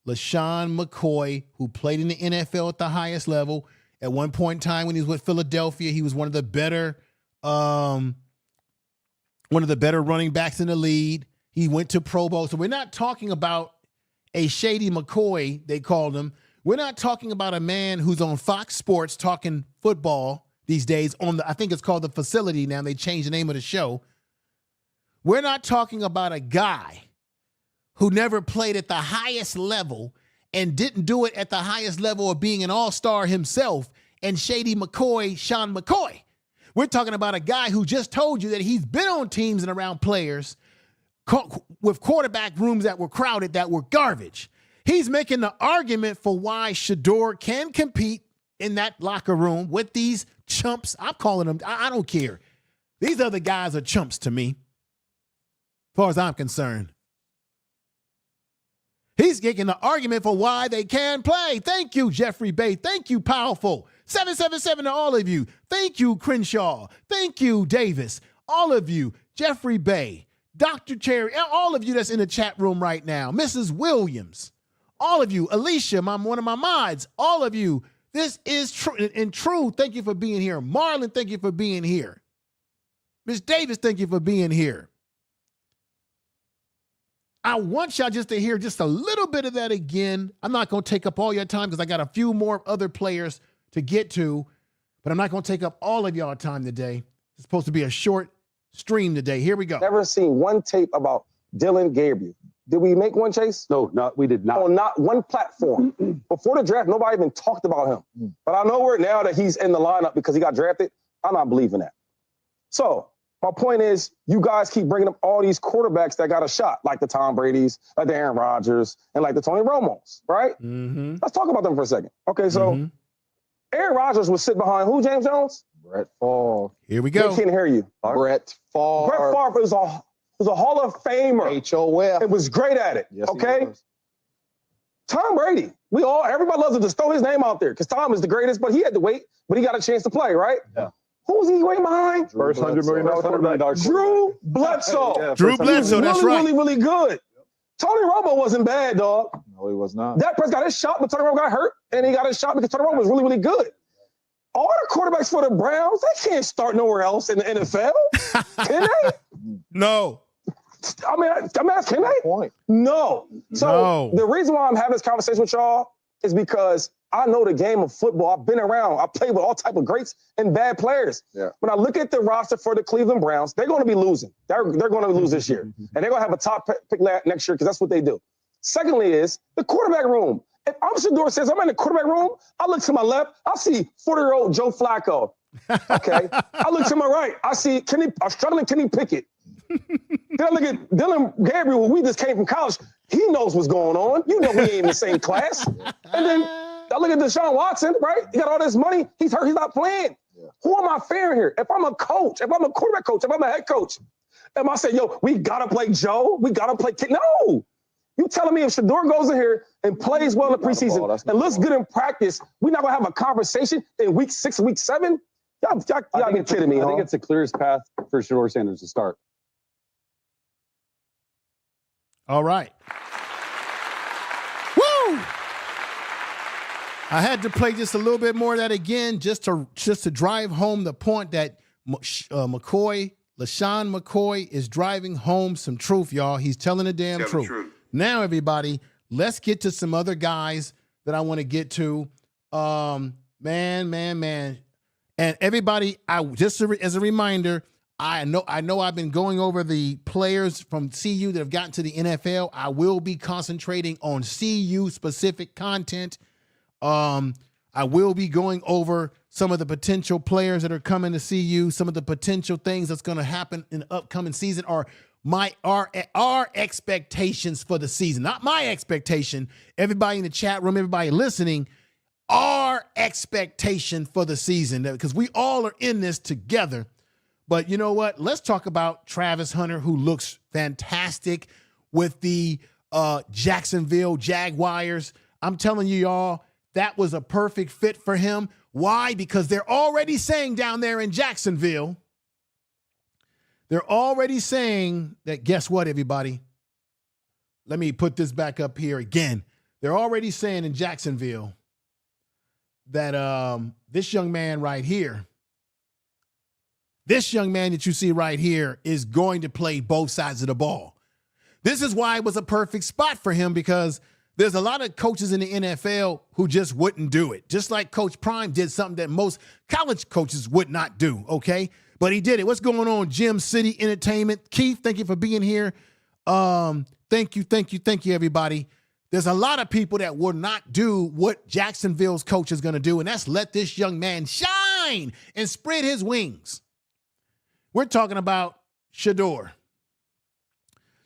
LeSean McCoy, who played in the NFL at the highest level, at one point in time when he was with Philadelphia, he was one of the better running backs in the league. He went to Pro Bowl. So we're not talking about a shady McCoy, they called him. We're not talking about a man who's on Fox Sports talking football these days on I think it's called The Facility now. They changed the name of the show. We're not talking about a guy who never played at the highest level and didn't do it at the highest level of being an all-star himself and shady McCoy, Sean McCoy. We're talking about a guy who just told you that he's been on teams and around players with quarterback rooms that were crowded, that were garbage. He's making the argument for why Shedeur can compete in that locker room with these chumps. I'm calling them, I don't care. These other guys are chumps to me, as far as I'm concerned. He's making the argument for why they can play. Thank you, Jeffrey Bay. Thank you, Powerful. 777 to all of you. Thank you, Crenshaw. Thank you, Davis. All of you, Jeffrey Bay, Dr. Cherry, and all of you that's in the chat room right now. Mrs. Williams, all of you, Alicia, one of my mods, all of you. This is true. And True, thank you for being here. Marlon, thank you for being here. Miss Davis, thank you for being here. I want y'all just to hear just a little bit of that again. I'm not going to take up all your time because I got a few more other players to get to, but I'm not going to take up all of y'all time today. It's supposed to be a short stream today. Here we go. Never seen one tape about Dylan Gabriel. Did we make one, Chase? No, we did not. On not one platform. Before the draft, nobody even talked about him. But I know where now that he's in the lineup because he got drafted, I'm not believing that. So my point is, you guys keep bringing up all these quarterbacks that got a shot, like the Tom Brady's, like the Aaron Rodgers, and like the Tony Romos, right? Mm-hmm. Let's talk about them for a second. Okay, so Aaron Rodgers was sitting behind who, James Jones? Brett Favre. Here we go. They can't hear you. Brett Favre. Brett Favre was a Hall of Famer. HOF. It was great at it, Yes, he okay? was. Tom Brady, everybody loves to just throw his name out there because Tom is the greatest, but he had to wait, but he got a chance to play, right? Yeah. Who was he waiting behind? First $100 million. Drew Bledsoe. Yeah, Drew Bledsoe, that's right. Really, really good. Tony Romo wasn't bad, dog. No, he was not. That person got his shot, but Tony Romo got hurt, and he got his shot because Tony Romo was really, really good. All the quarterbacks for the Browns, they can't start nowhere else in the NFL. Can they? No. I mean, can they? Point. No. So No. the reason why I'm having this conversation with y'all is because I know the game of football. I've been around. I played with all type of greats and bad players. Yeah. When I look at the roster for the Cleveland Browns, they're going to be losing. They're going to lose this year. And they're going to have a top pick next year because that's what they do. Secondly is the quarterback room. If I'm Shedeur Sanders, I'm in the quarterback room, I look to my left, I see 40-year-old Joe Flacco. Okay. I look to my right, I see a struggling Kenny Pickett. Then I look at Dylan Gabriel, we just came from college. He knows what's going on. You know we ain't in the same class. And then I look at Deshaun Watson, right? He got all this money. He's hurt. He's not playing. Yeah. Who am I fearing here? If I'm a coach, if I'm a quarterback coach, if I'm a head coach, am I saying, yo, we got to play Joe? We got to play Kid? No. You telling me if Shedeur goes in here and plays well in the preseason and looks good in practice, we're not going to have a conversation in week 6, week 7? Y'all be kidding me, I think it's the clearest path for Shedeur Sanders to start. All right. Woo! I had to play just a little bit more of that again just to drive home the point that LeSean McCoy is driving home some truth, y'all. He's telling the damn truth. Now, everybody, let's get to some other guys that I want to get to. Man. And everybody, as a reminder, I know I've been going over the players from CU that have gotten to the NFL. I will be concentrating on CU specific content. I will be going over some of the potential players that are coming to see you, some of the potential things that's going to happen in the upcoming season, or our expectations for the season. Not my expectation. Everybody in the chat room, everybody listening, our expectation for the season, because we all are in this together. But you know what? Let's talk about Travis Hunter, who looks fantastic with the Jacksonville Jaguars. I'm telling you, y'all, that was a perfect fit for him. Why? Because they're already saying down there in Jacksonville, they're already saying that, guess what, everybody? Let me put this back up here again. They're already saying in Jacksonville that this young man right here, this young man that you see right here is going to play both sides of the ball. This is why it was a perfect spot for him, because there's a lot of coaches in the NFL who just wouldn't do it. Just like Coach Prime did something that most college coaches would not do, okay? But he did it. What's going on, Gym City Entertainment? Keith, thank you for being here. Thank you, everybody. There's a lot of people that will not do what Jacksonville's coach is going to do, and that's let this young man shine and spread his wings. We're talking about Shedeur.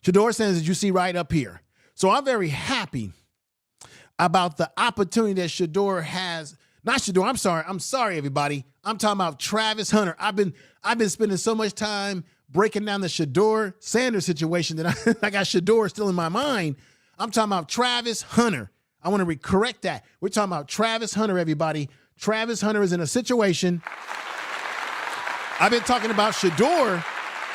Shedeur Sanders, as you see right up here. So I'm very happy about the opportunity that Shedeur has. Not Shedeur, I'm sorry, everybody. I'm talking about Travis Hunter. I've been spending so much time breaking down the Shedeur Sanders situation that I got Shedeur still in my mind. I'm talking about Travis Hunter. I want to correct that. We're talking about Travis Hunter, everybody. Travis Hunter is in a situation. I've been talking about Shedeur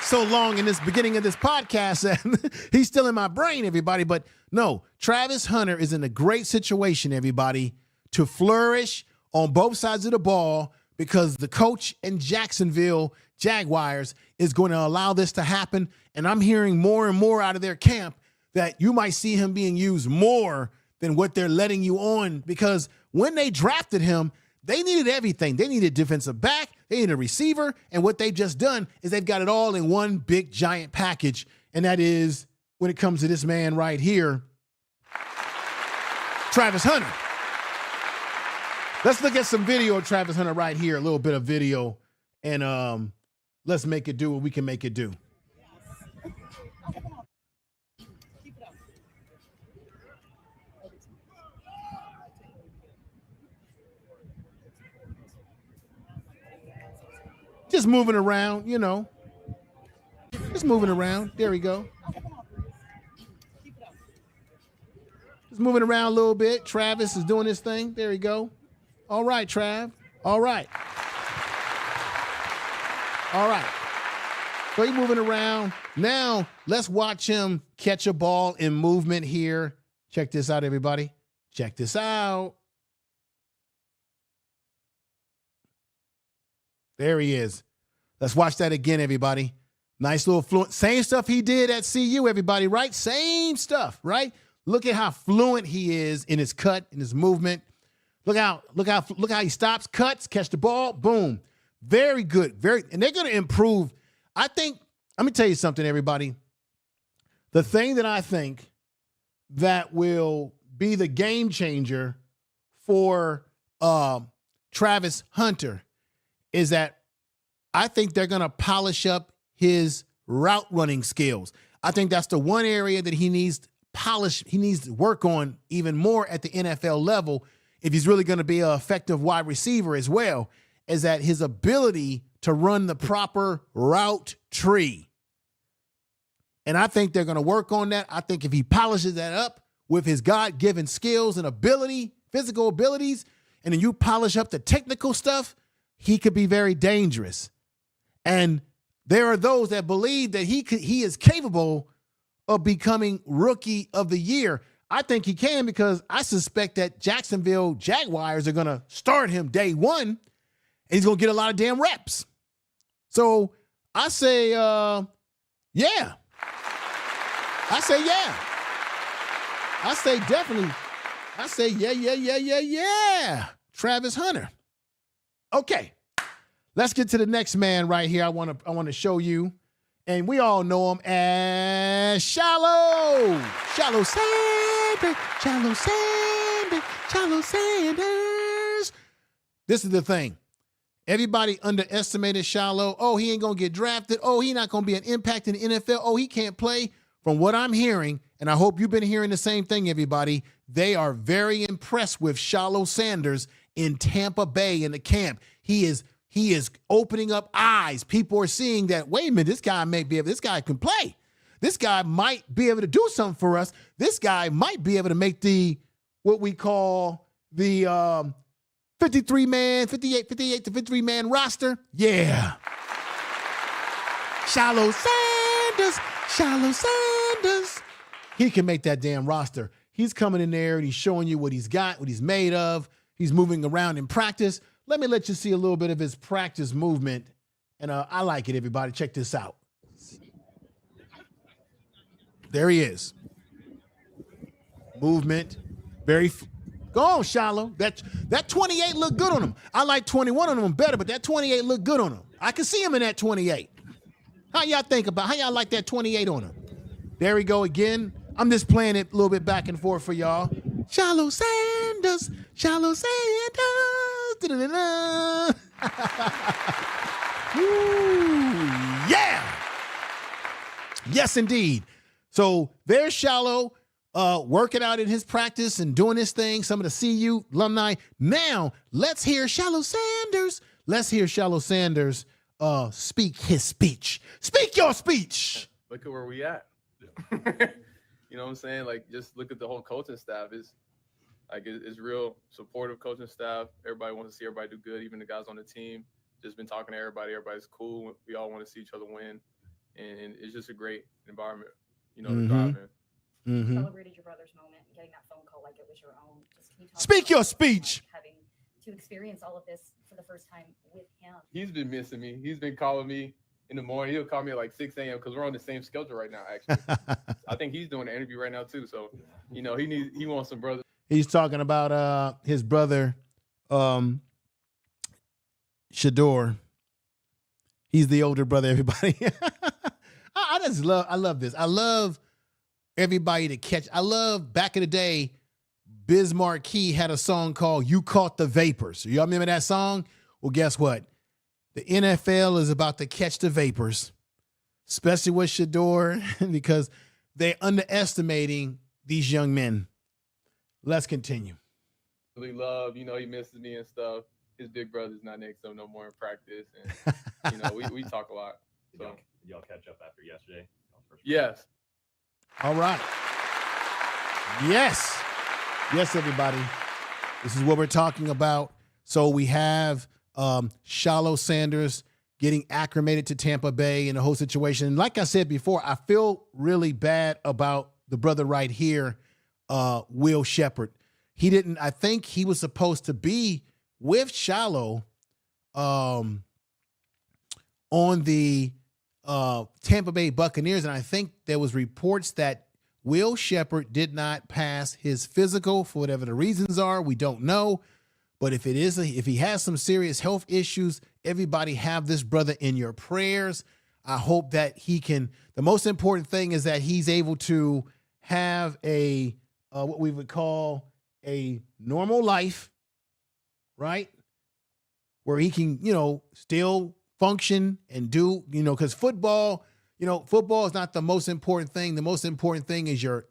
so long in this beginning of this podcast that he's still in my brain, everybody. But no, Travis Hunter is in a great situation, everybody, to flourish on both sides of the ball, because the coach in Jacksonville Jaguars is going to allow this to happen. And I'm hearing more and more out of their camp that you might see him being used more than what they're letting you on, because when they drafted him, they needed everything. They needed defensive back, they needed a receiver, and what they've just done is they've got it all in one big giant package, and that is when it comes to this man right here, Travis Hunter. Let's look at some video of Travis Hunter right here, a little bit of video, and let's make it do what we can make it do. Just moving around, you know. Just moving around. There we go. Just moving around a little bit. Travis is doing his thing. There we go. All right, Trav. All right. All right. So he's moving around. Now, let's watch him catch a ball in movement here. Check this out, everybody. Check this out. There he is. Let's watch that again, everybody. Nice little fluent. Same stuff he did at CU, everybody, right? Same stuff, right? Look at how fluent he is in his cut, in his movement. Look how he stops, cuts, catch the ball, boom. Very good. And they're going to improve. I think, let me tell you something, everybody. The thing that I think that will be the game changer for Travis Hunter is that I think they're going to polish up his route running skills. I think that's the one area that he needs to work on even more at the NFL level if he's really going to be an effective wide receiver as well, is that his ability to run the proper route tree. And I think they're going to work on that. I think if he polishes that up with his God-given skills and ability, physical abilities, and then you polish up the technical stuff, he could be very dangerous. And there are those that believe that he is capable of becoming Rookie of the Year. I think he can, because I suspect that Jacksonville Jaguars are going to start him day one, and he's going to get a lot of damn reps. So I say, yeah. I say, yeah. I say definitely. I say, yeah. Travis Hunter. Okay. Let's get to the next man right here. I want to show you, and we all know him as Shilo Sanders. This is the thing. Everybody underestimated Shilo. Oh, he ain't going to get drafted. Oh, he not going to be an impact in the NFL. Oh, he can't play. From what I'm hearing, and I hope you've been hearing the same thing, everybody, they are very impressed with Shilo Sanders in Tampa Bay in the camp. He is opening up eyes. People are seeing that, wait a minute, this guy can play. This guy might be able to do something for us. This guy might be able to make what we call the 58 to 53-man roster. Yeah. Shilo Sanders. He can make that damn roster. He's coming in there and he's showing you what he's got, what he's made of. He's moving around in practice. Let me let you see a little bit of his practice movement. And I like it, everybody. Check this out. There he is. Movement. Go on, Shilo. That 28 looked good on him. I like 21 on him better, but that 28 looked good on him. I can see him in that 28. How y'all like that 28 on him? There we go again. I'm just playing it a little bit back and forth for y'all. Shilo Sanders. Da-da-da. Ooh, yeah. Yes, indeed. So there's Shilo working out in his practice and doing his thing. Some of the CU alumni. Now let's hear Shilo Sanders. Speak his speech. Speak your speech. Look at where we at. You know what I'm saying? Like, just look at the whole coaching staff. It's real supportive coaching staff. Everybody wants to see everybody do good. Even the guys on the team. Just been talking to everybody. Everybody's cool. We all want to see each other win, and it's just a great environment, to thrive in. Mm-hmm. Celebrated your brother's moment, getting that phone call like it was your own. Just, can you talk Speak about your speech. Like having to experience all of this for the first time with him. He's been missing me. He's been calling me in the morning. He'll call me at like 6 a.m. because we're on the same schedule right now, actually. I think he's doing an interview right now, too. So, he wants some brothers. He's talking about his brother, Shedeur. He's the older brother, everybody. I love this. I love everybody to catch. I love back in the day, Biz Markie had a song called You Caught the Vapors. Y'all remember that song? Well, guess what? The NFL is about to catch the vapors, especially with Shedeur, because they're underestimating these young men. Let's continue. Really love, he misses me and stuff. His big brother's not next to him no more in practice. And, we talk a lot. So. Did y'all catch up after yesterday? Yes. All right. Yes. Yes, everybody. This is what we're talking about. So we have Shilo Sanders getting acclimated to Tampa Bay and the whole situation. And like I said before, I feel really bad about the brother right here, Will Sheppard. I think he was supposed to be with Shilo on the Tampa Bay Buccaneers, and I think there was reports that Will Sheppard did not pass his physical for whatever the reasons are. We don't know. But if he has some serious health issues, everybody have this brother in your prayers. I hope that he can. The most important thing is that he's able to have a what we would call a normal life, right? Where he can, still function and do, because football is not the most important thing. The most important thing is your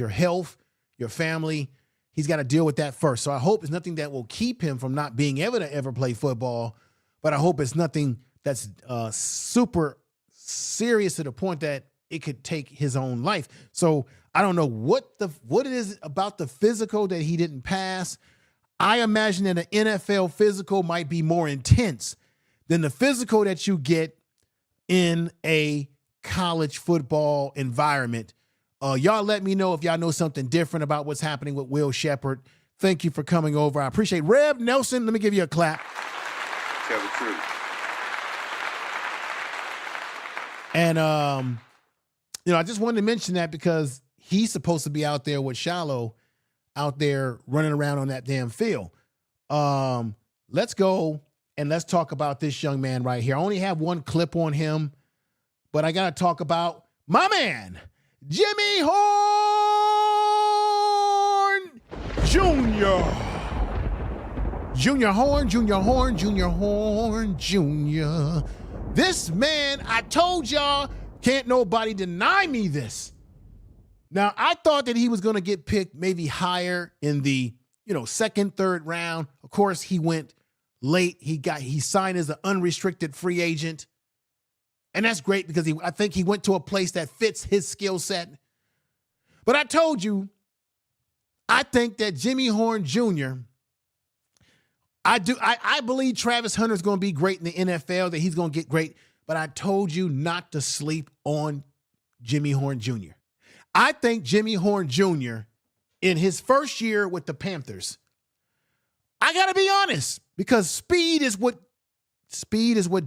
health, your family. He's got to deal with that first. So I hope it's nothing that will keep him from not being able to ever play football, but I hope it's nothing that's super serious to the point that it could take his own life. So I don't know what it is about the physical that he didn't pass. I imagine that an NFL physical might be more intense than the physical that you get in a college football environment. Y'all let me know if y'all know something different about what's happening with Will Sheppard. Thank you for coming over. I appreciate Rev Nelson. Let me give you a clap. Tell the truth. And, I just wanted to mention that because he's supposed to be out there with Shilo out there running around on that damn field. Let's go and let's talk about this young man right here. I only have one clip on him, but I got to talk about my man, Jimmy Horn Jr. Junior Horn, Junior Horn, Junior Horn, Junior. This man, I told y'all, can't nobody deny me this. Now, I thought that he was going to get picked maybe higher in the, second, third round. Of course, he went late. He signed as an unrestricted free agent. And that's great because I think he went to a place that fits his skill set. But I told you, I think that Jimmy Horn Jr., I believe Travis Hunter's going to be great in the NFL, that he's going to get great. But I told you not to sleep on Jimmy Horn Jr. I think Jimmy Horn Jr., in his first year with the Panthers, I got to be honest, because speed is what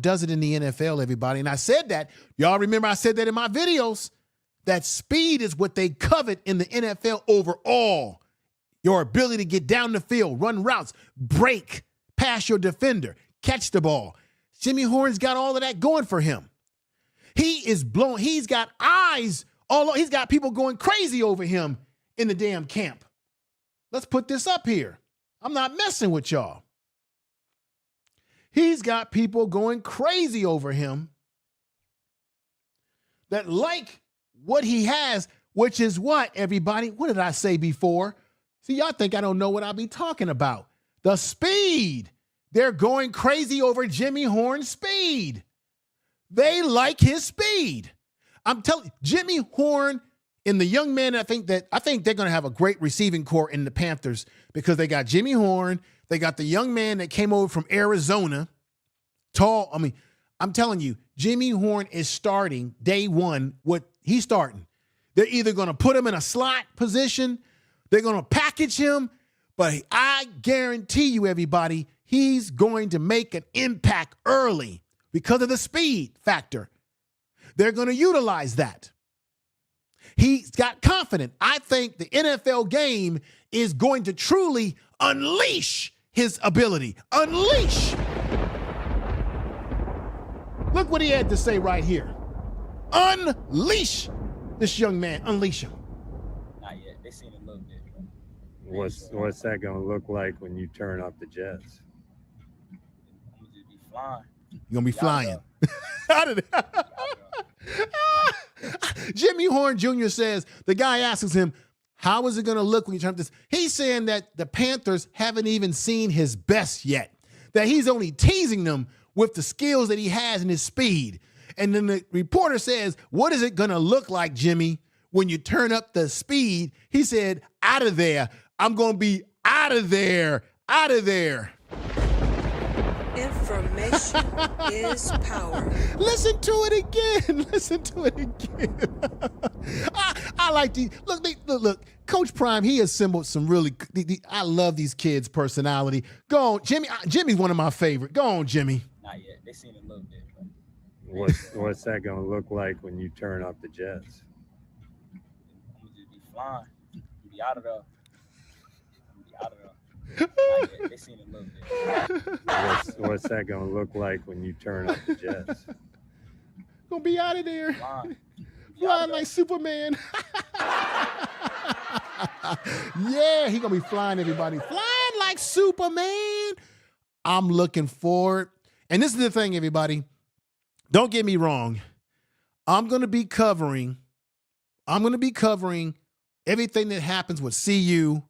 does it in the NFL, everybody. And I said that. Y'all remember I said that in my videos, that speed is what they covet in the NFL overall. Your ability to get down the field, run routes, break, pass your defender, catch the ball. Jimmy Horn's got all of that going for him. He is blown. He's got eyes all over. He's got people going crazy over him in the damn camp. Let's put this up here. I'm not messing with y'all. He's got people going crazy over him that like what he has, which is what, everybody? What did I say before? See, y'all think I don't know what I'll be talking about. The speed. They're going crazy over Jimmy Horn's speed. They like his speed. I'm telling you, Jimmy Horn and the young man, I think they're going to have a great receiving core in the Panthers because they got Jimmy Horn. They got the young man that came over from Arizona. Tall. I mean, I'm telling you, Jimmy Horn is starting day one. He's starting. They're either going to put him in a slot position, they're going to package him, but I guarantee you, everybody, he's going to make an impact early because of the speed factor. They're going to utilize that. He's got confidence. I think the NFL game is going to truly unleash his ability. Unleash. Look what he had to say right here. Unleash this young man. Unleash him. Not yet. They seen a little bit. What's that gonna look like when you turn up the Jets? I'm gonna just be flying. You're gonna be flying. Out of there. Jimmy Horn Jr. says, the guy asks him, how is it going to look when you turn up this? He's saying that the Panthers haven't even seen his best yet, that he's only teasing them with the skills that he has and his speed. And then the reporter says, what is it going to look like, Jimmy, when you turn up the speed? He said, out of there. I'm going to be out of there. Out of there. Information is power. Listen to it again. Listen to it again. I like these. Look. Coach Prime, he assembled some really, I love these kids' personality. Go on, Jimmy. Jimmy's one of my favorite. Go on, Jimmy. Not yet. They seen a little bit. What's that going to look like when you turn up the Jets? I'm gonna just be flying. Be out of there. Not yet. They seen a little bit. What's that going to look like when you turn up the Jets? Gonna be out of there. Flying like Superman. Yeah, he gonna be flying, everybody. Flying like Superman. I'm looking forward. And this is the thing, everybody. Don't get me wrong. I'm gonna be covering everything that happens with CU,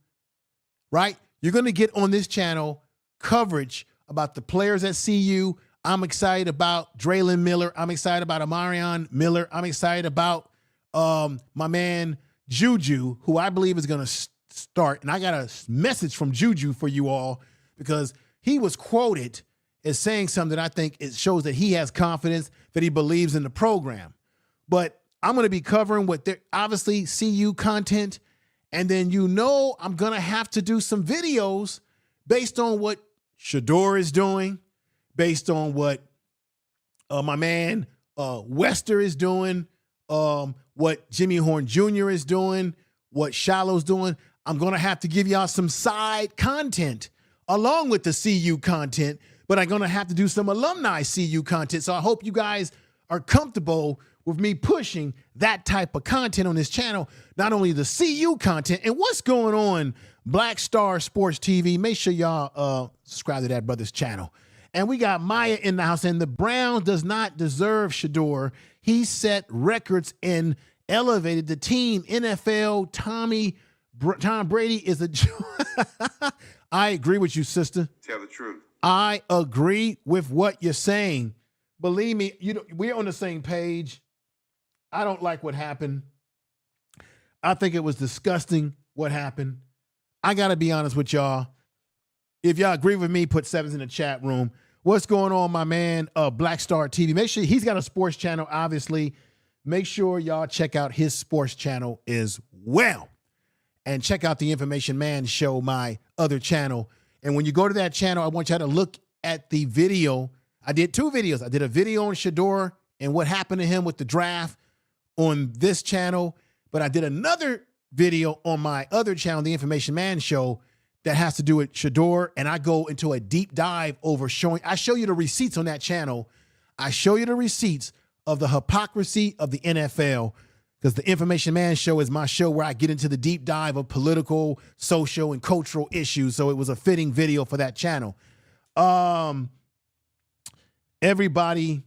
right? You're gonna get on this channel coverage about the players at CU. I'm excited about Draylon Miller. I'm excited about Amarion Miller. I'm excited about my man Juju, who I believe is going to start. And I got a message from Juju for you all because he was quoted as saying something that I think it shows that he has confidence, that he believes in the program. But I'm going to be covering what they're obviously CU content. And then I'm going to have to do some videos based on what Shedeur is doing, based on what my man Wester is doing, what Jimmy Horn Jr. is doing, what Shilo's doing. I'm going to have to give y'all some side content along with the CU content, but I'm going to have to do some alumni CU content. So I hope you guys are comfortable with me pushing that type of content on this channel, not only the CU content and what's going on Black Star Sports TV. Make sure y'all subscribe to that brother's channel. And we got Maya in the house, and the Browns does not deserve Shedeur. He set records and elevated the team. NFL, Tom Brady is a I agree with you, sister. Tell the truth. I agree with what you're saying. Believe me, we're on the same page. I don't like what happened. I think it was disgusting what happened. I got to be honest with y'all. If y'all agree with me, put sevens in the chat room. What's going on, my man, Black Star TV? Make sure he's got a sports channel, obviously. Make sure y'all check out his sports channel as well. And check out the Information Man Show, my other channel. And when you go to that channel, I want y'all to look at the video. I did 2 videos. I did a video on Shedeur and what happened to him with the draft on this channel. But I did another video on my other channel, the Information Man Show, that has to do with Shedeur. And I go into a deep dive over I show you the receipts on that channel. I show you the receipts of the hypocrisy of the NFL, because the Information Man Show is my show where I get into the deep dive of political, social, and cultural issues. So it was a fitting video for that channel. Everybody,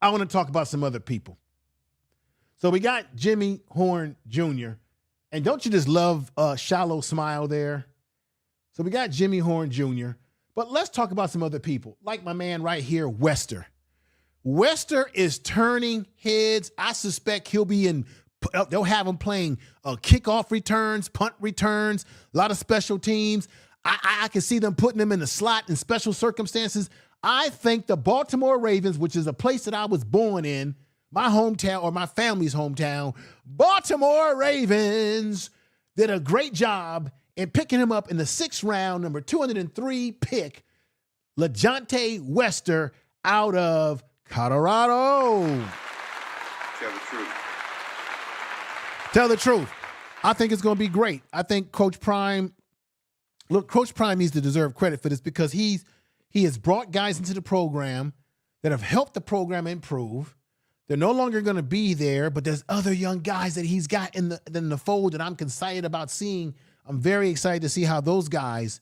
I want to talk about some other people. So we got Jimmy Horn Jr. And don't you just love Shilo smile there? So we got Jimmy Horn Jr. But let's talk about some other people, like my man right here, Wester. Wester is turning heads. I suspect he'll be they'll have him playing kickoff returns, punt returns, a lot of special teams. I can see them putting him in the slot in special circumstances. I think the Baltimore Ravens, which is a place that I was born in, my hometown or my family's hometown, Baltimore Ravens did a great job in picking him up in the 6th round, number 203 pick, LeJohntay Wester out of Colorado. Tell the truth. Tell the truth. I think it's going to be great. I think Coach Prime needs to deserve credit for this, because he has brought guys into the program that have helped the program improve. They're no longer going to be there, but there's other young guys that he's got in the fold that I'm excited about seeing. I'm very excited to see how those guys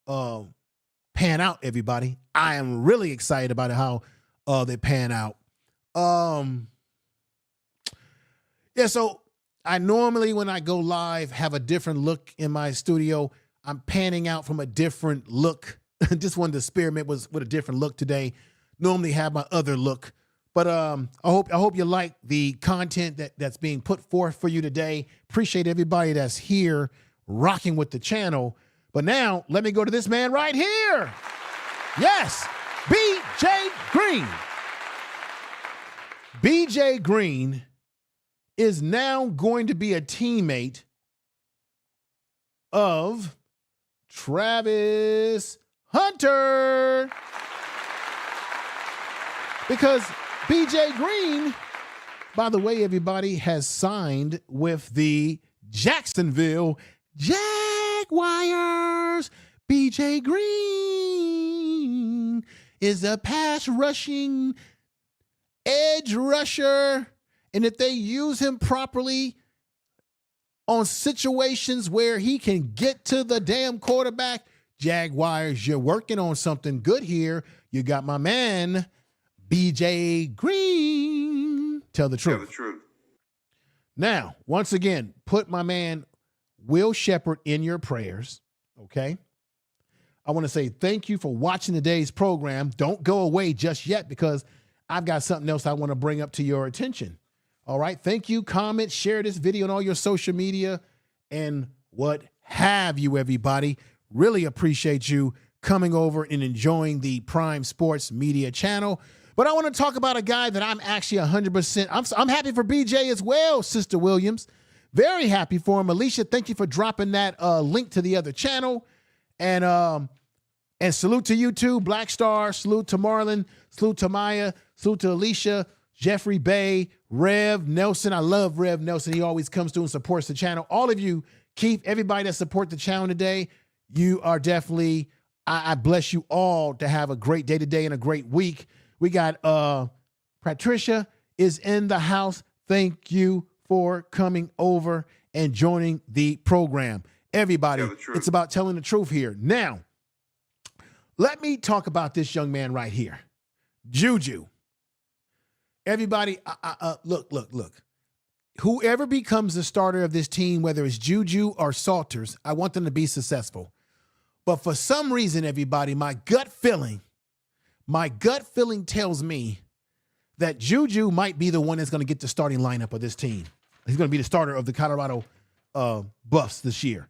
pan out, everybody. I am really excited about how they pan out. Yeah, so I normally, when I go live, have a different look in my studio. I'm panning out from a different look. Just wanted to experiment with a different look today. Normally have my other look. But I hope you like the content that's being put forth for you today. Appreciate everybody that's here rocking with the channel. But now let me go to this man right here. Yes, BJ Green. BJ Green is now going to be a teammate of Travis Hunter. Because BJ Green, by the way, everybody, has signed with the Jacksonville Jaguars. BJ Green is a pass rushing edge rusher. And if they use him properly on situations where he can get to the damn quarterback, Jaguars, you're working on something good here. You got my man, BJ Green. Tell the truth. Tell the truth. Now, once again, put my man Will Shepherd in your prayers, okay? I want to say thank you for watching today's program. Don't go away just yet, because I've got something else I want to bring up to your attention. All right? Thank you. Comment, share this video on all your social media and what have you, everybody. Really appreciate you coming over and enjoying the Prime Sports Media channel. But I want to talk about a guy that I'm actually 100%. I'm happy for BJ as well, Sister Williams. Very happy for him. Alicia, thank you for dropping that link to the other channel. And salute to you too, Black Star. Salute to Marlon. Salute to Maya. Salute to Alicia, Jeffrey Bay, Rev Nelson. I love Rev Nelson. He always comes through and supports the channel. All of you, Keith, everybody that support the channel today, you are definitely, I bless you all to have a great day today and a great week. We got Patricia is in the house. Thank you for coming over and joining the program. Everybody, it's about telling the truth here. Now, let me talk about this young man right here, Juju. Everybody, look. Whoever becomes the starter of this team, whether it's Juju or Salters, I want them to be successful. But for some reason, everybody, my gut feeling tells me that Juju might be the one that's going to get the starting lineup of this team. He's going to be the starter of the Colorado Buffs this year.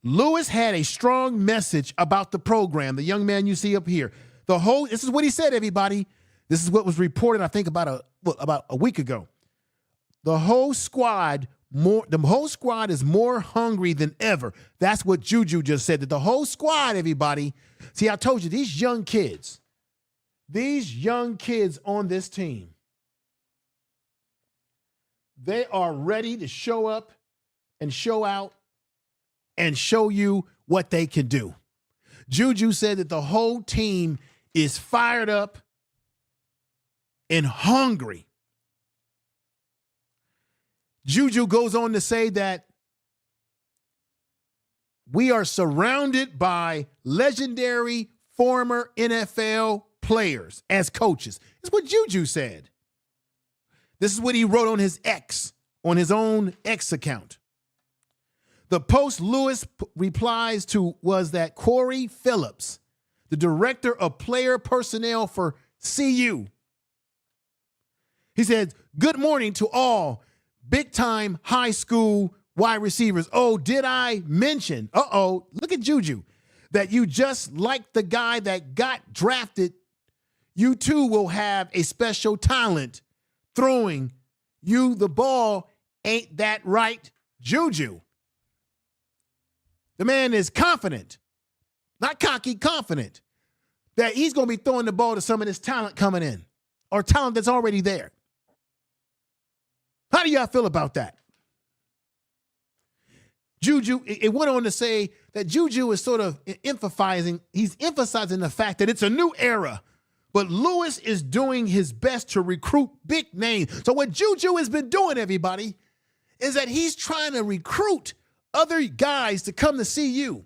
Lewis had a strong message about the program. The young man you see up here. This is what he said, everybody. This is what was reported, I think, about a week ago. The whole squad is more hungry than ever. That's what Juju just said. That the whole squad, everybody. See, I told you, these young kids on this team, they are ready to show up and show out and show you what they can do. Juju said that the whole team is fired up and hungry. Juju goes on to say that we are surrounded by legendary former NFL players as coaches. That's what Juju said. This is what he wrote on his own X account. The post Lewis replies to was that Corey Phillips, the director of player personnel for CU, he said, "Good morning to all big-time high school wide receivers. Oh, did I mention, look at Juju, that you just like the guy that got drafted, you too will have a special talent throwing you the ball. Ain't that right, Juju?" The man is confident, not cocky, confident that he's going to be throwing the ball to some of this talent coming in or talent that's already there. How do y'all feel about that? Juju, it went on to say that Juju is sort of emphasizing the fact that it's a new era, but Lewis is doing his best to recruit big names. So what Juju has been doing, everybody, is that he's trying to recruit other guys to come to see you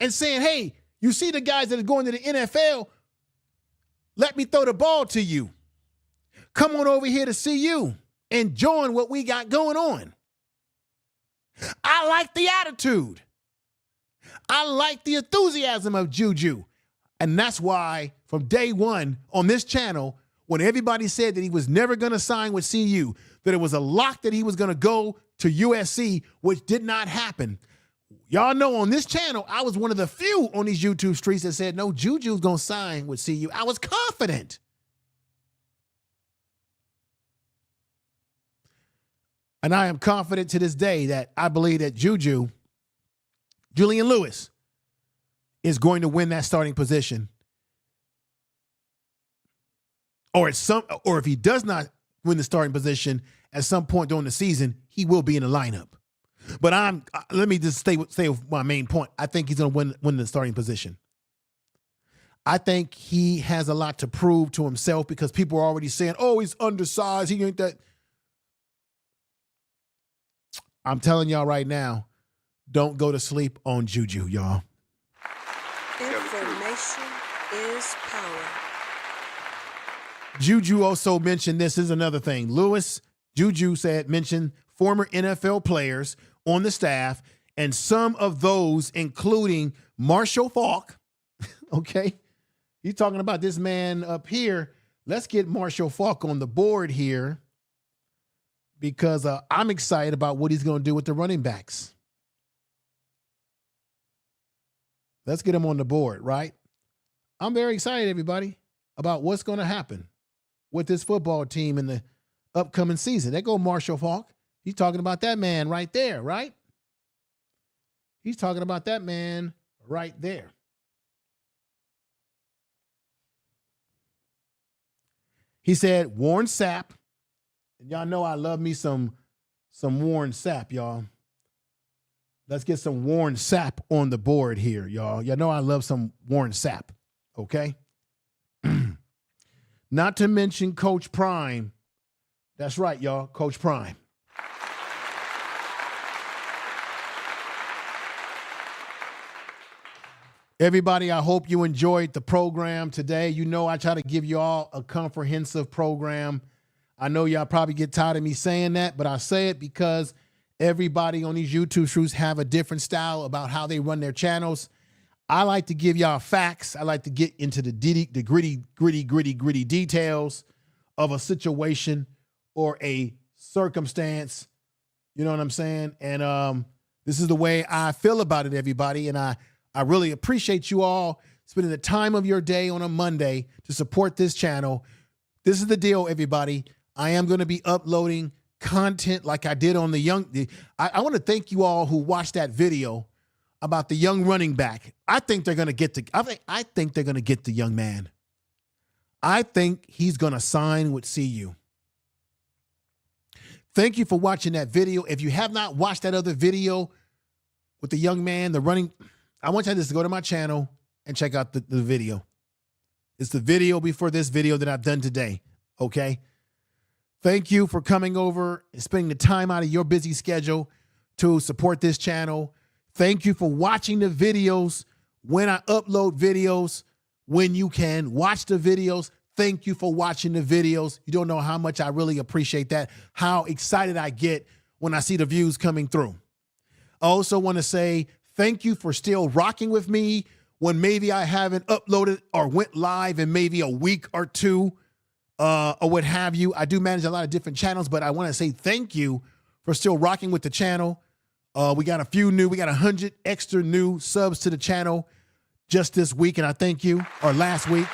and saying, hey, you see the guys that are going to the NFL, let me throw the ball to you. Come on over here to see you and join what we got going on. I like the attitude. I like the enthusiasm of Juju. And that's why from day one on this channel, when everybody said that he was never going to sign with CU, that it was a lock that he was going to go to USC, which did not happen. Y'all know on this channel, I was one of the few on these YouTube streets that said, no, Juju's going to sign with CU. I was confident. And I am confident to this day that I believe that Julian Lewis, is going to win that starting position. Or if he does not win the starting position at some point during the season, he will be in the lineup. But let me just stay with my main point. I think he's going to win the starting position. I think he has a lot to prove to himself because people are already saying, oh, he's undersized. He ain't that. I'm telling y'all right now, don't go to sleep on Juju, y'all. Information is power. Juju also mentioned this is another thing. Juju mentioned former NFL players on the staff, and some of those, including Marshall Faulk. Okay. He's talking about this man up here. Let's get Marshall Faulk on the board here because I'm excited about what he's going to do with the running backs. Let's get him on the board, right? I'm very excited, everybody, about what's going to happen with this football team in the upcoming season. There go Marshall Faulk. He's talking about that man right there, right? He's talking about that man right there. He said Warren Sapp. And y'all know I love me some Warren Sapp, y'all. Let's get some Warren Sapp on the board here, y'all. Y'all know I love some Warren Sapp, okay? not to mention Coach Prime. That's right, y'all, Coach Prime. Everybody, I hope you enjoyed the program today. You know I try to give you all a comprehensive program. I know y'all probably get tired of me saying that, but I say it because everybody on these YouTube shoots have a different style about how they run their channels. I like to give y'all facts. I like to get into the gritty details of a situation or a circumstance. You know what I'm saying? And this is the way I feel about it, everybody. And I really appreciate you all spending the time of your day on a Monday to support this channel. This is the deal, everybody. I am going to be uploading content like I did on the young. I want to thank you all who watched that video about the young running back. I think they're going to get the. I think they're going to get the young man. I think he's going to sign with CU. Thank you for watching that video. If you have not watched that other video with the young man, the running, I want you to just go to my channel and check out the video. It's the video before this video that I've done today. Okay. Thank you for coming over and spending the time out of your busy schedule to support this channel. Thank you for watching the videos when I upload videos, when you can watch the videos. Thank you for watching the videos. You don't know how much I really appreciate that, how excited I get when I see the views coming through. I also want to say thank you for still rocking with me when maybe I haven't uploaded or went live in maybe a week or two. Or what have you. I do manage a lot of different channels, but I want to say thank you for still rocking with the channel. We got 100 extra new subs to the channel just this week, and I thank you, or last week.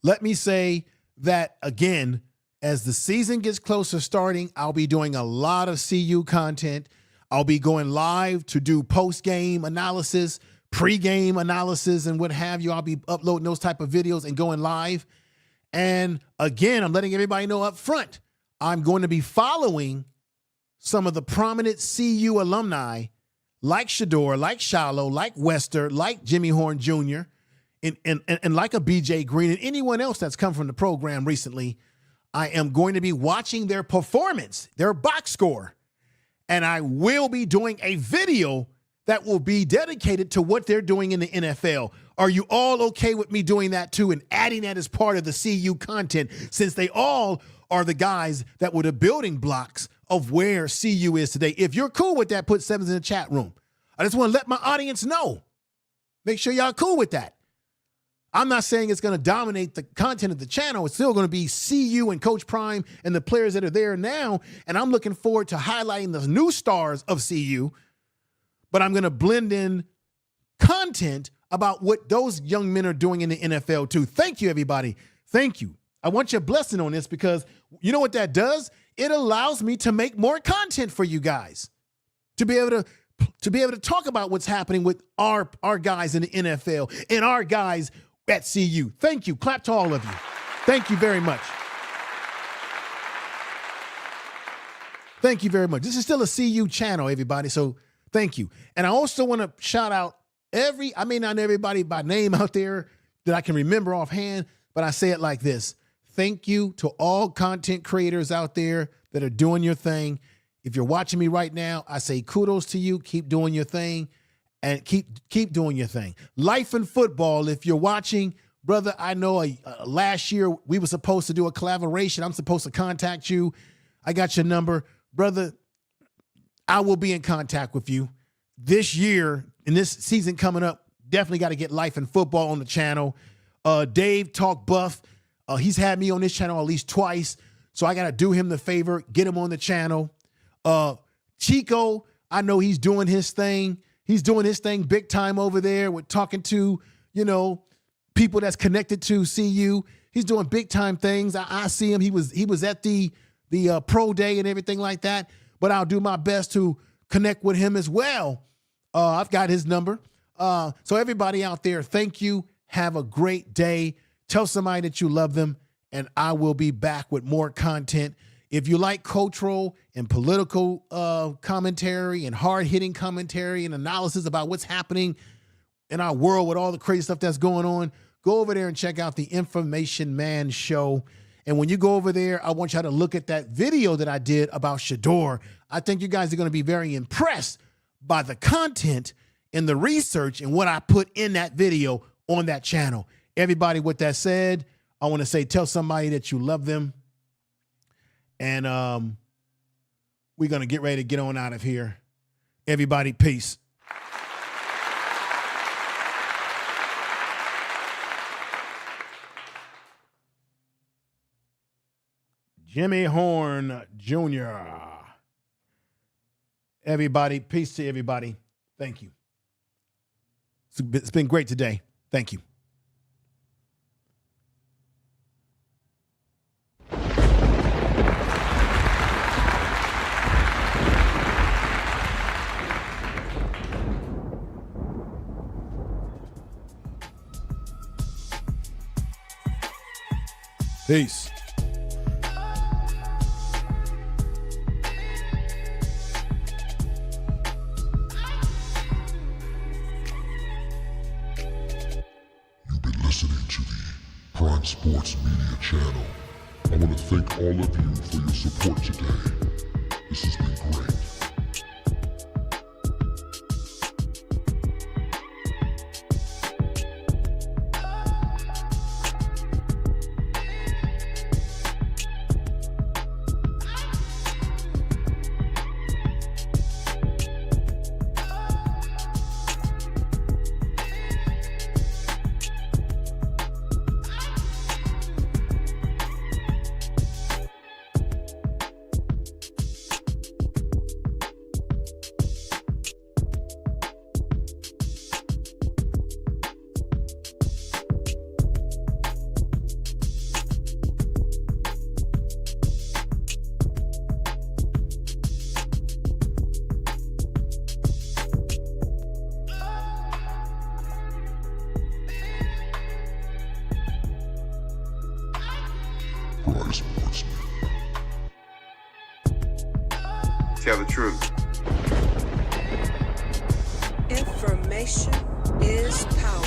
Let me say that again, as the season gets closer starting, I'll be doing a lot of CU content. I'll be going live to do post-game analysis, pre-game analysis, and what have you. I'll be uploading those type of videos and going live. And again, I'm letting everybody know up front, I'm going to be following some of the prominent CU alumni like Shedeur, like Shilo, like Wester, like Jimmy Horn Jr., and like a BJ Green and anyone else that's come from the program recently. I am going to be watching their performance, their box score, and I will be doing a video that will be dedicated to what they're doing in the NFL. Are you all okay with me doing that too and adding that as part of the CU content, since they all are the guys that were the building blocks of where CU is today? If you're cool with that, put sevens in the chat room. I just want to let my audience know. Make sure y'all cool with that. I'm not saying it's going to dominate the content of the channel. It's still going to be CU and Coach Prime and the players that are there now. And I'm looking forward to highlighting the new stars of CU. But I'm going to blend in content about what those young men are doing in the NFL too. Thank you, everybody. Thank you. I want your blessing on this, because you know what that does? It allows me to make more content for you guys, to be able to talk about what's happening with our guys in the NFL and our guys at CU. Thank you. Clap to all of you. Thank you very much. Thank you very much. This is still a CU channel, everybody. So thank you. And I also want to shout out I may not know everybody by name out there that I can remember offhand, but I say it like this. Thank you to all content creators out there that are doing your thing. If you're watching me right now, I say kudos to you. Keep doing your thing, and keep doing your thing. Life and football, if you're watching, brother, I know last year we were supposed to do a collaboration. I'm supposed to contact you. I got your number. Brother, I will be in contact with you. This year, in this season coming up, definitely got to get Life and Football on the channel. Dave Talk Buff, he's had me on this channel at least twice, so I got to do him the favor, get him on the channel. Chico, I know he's doing his thing. He's doing his thing big time over there with talking to, people that's connected to CU. He's doing big time things. I see him. He was at the pro day and everything like that, but I'll do my best to connect with him as well. I've got his number. So everybody out there, thank you. Have a great day. Tell somebody that you love them, and I will be back with more content. If you like cultural and political commentary and hard-hitting commentary and analysis about what's happening in our world with all the crazy stuff that's going on, go over there and check out the Information Man Show. And when you go over there, I want y'all to look at that video that I did about Shedeur. I think you guys are going to be very impressed by the content and the research and what I put in that video on that channel. Everybody, with that said, I want to say tell somebody that you love them. And we're going to get ready to get on out of here. Everybody, peace. Jimmy Horn Jr. Everybody, peace to everybody. Thank you. It's been great today. Thank you. Peace. Listening to the Prime Sports Media Channel. I want to thank all of you for your support today. This has been great. Tell the truth. Information is power.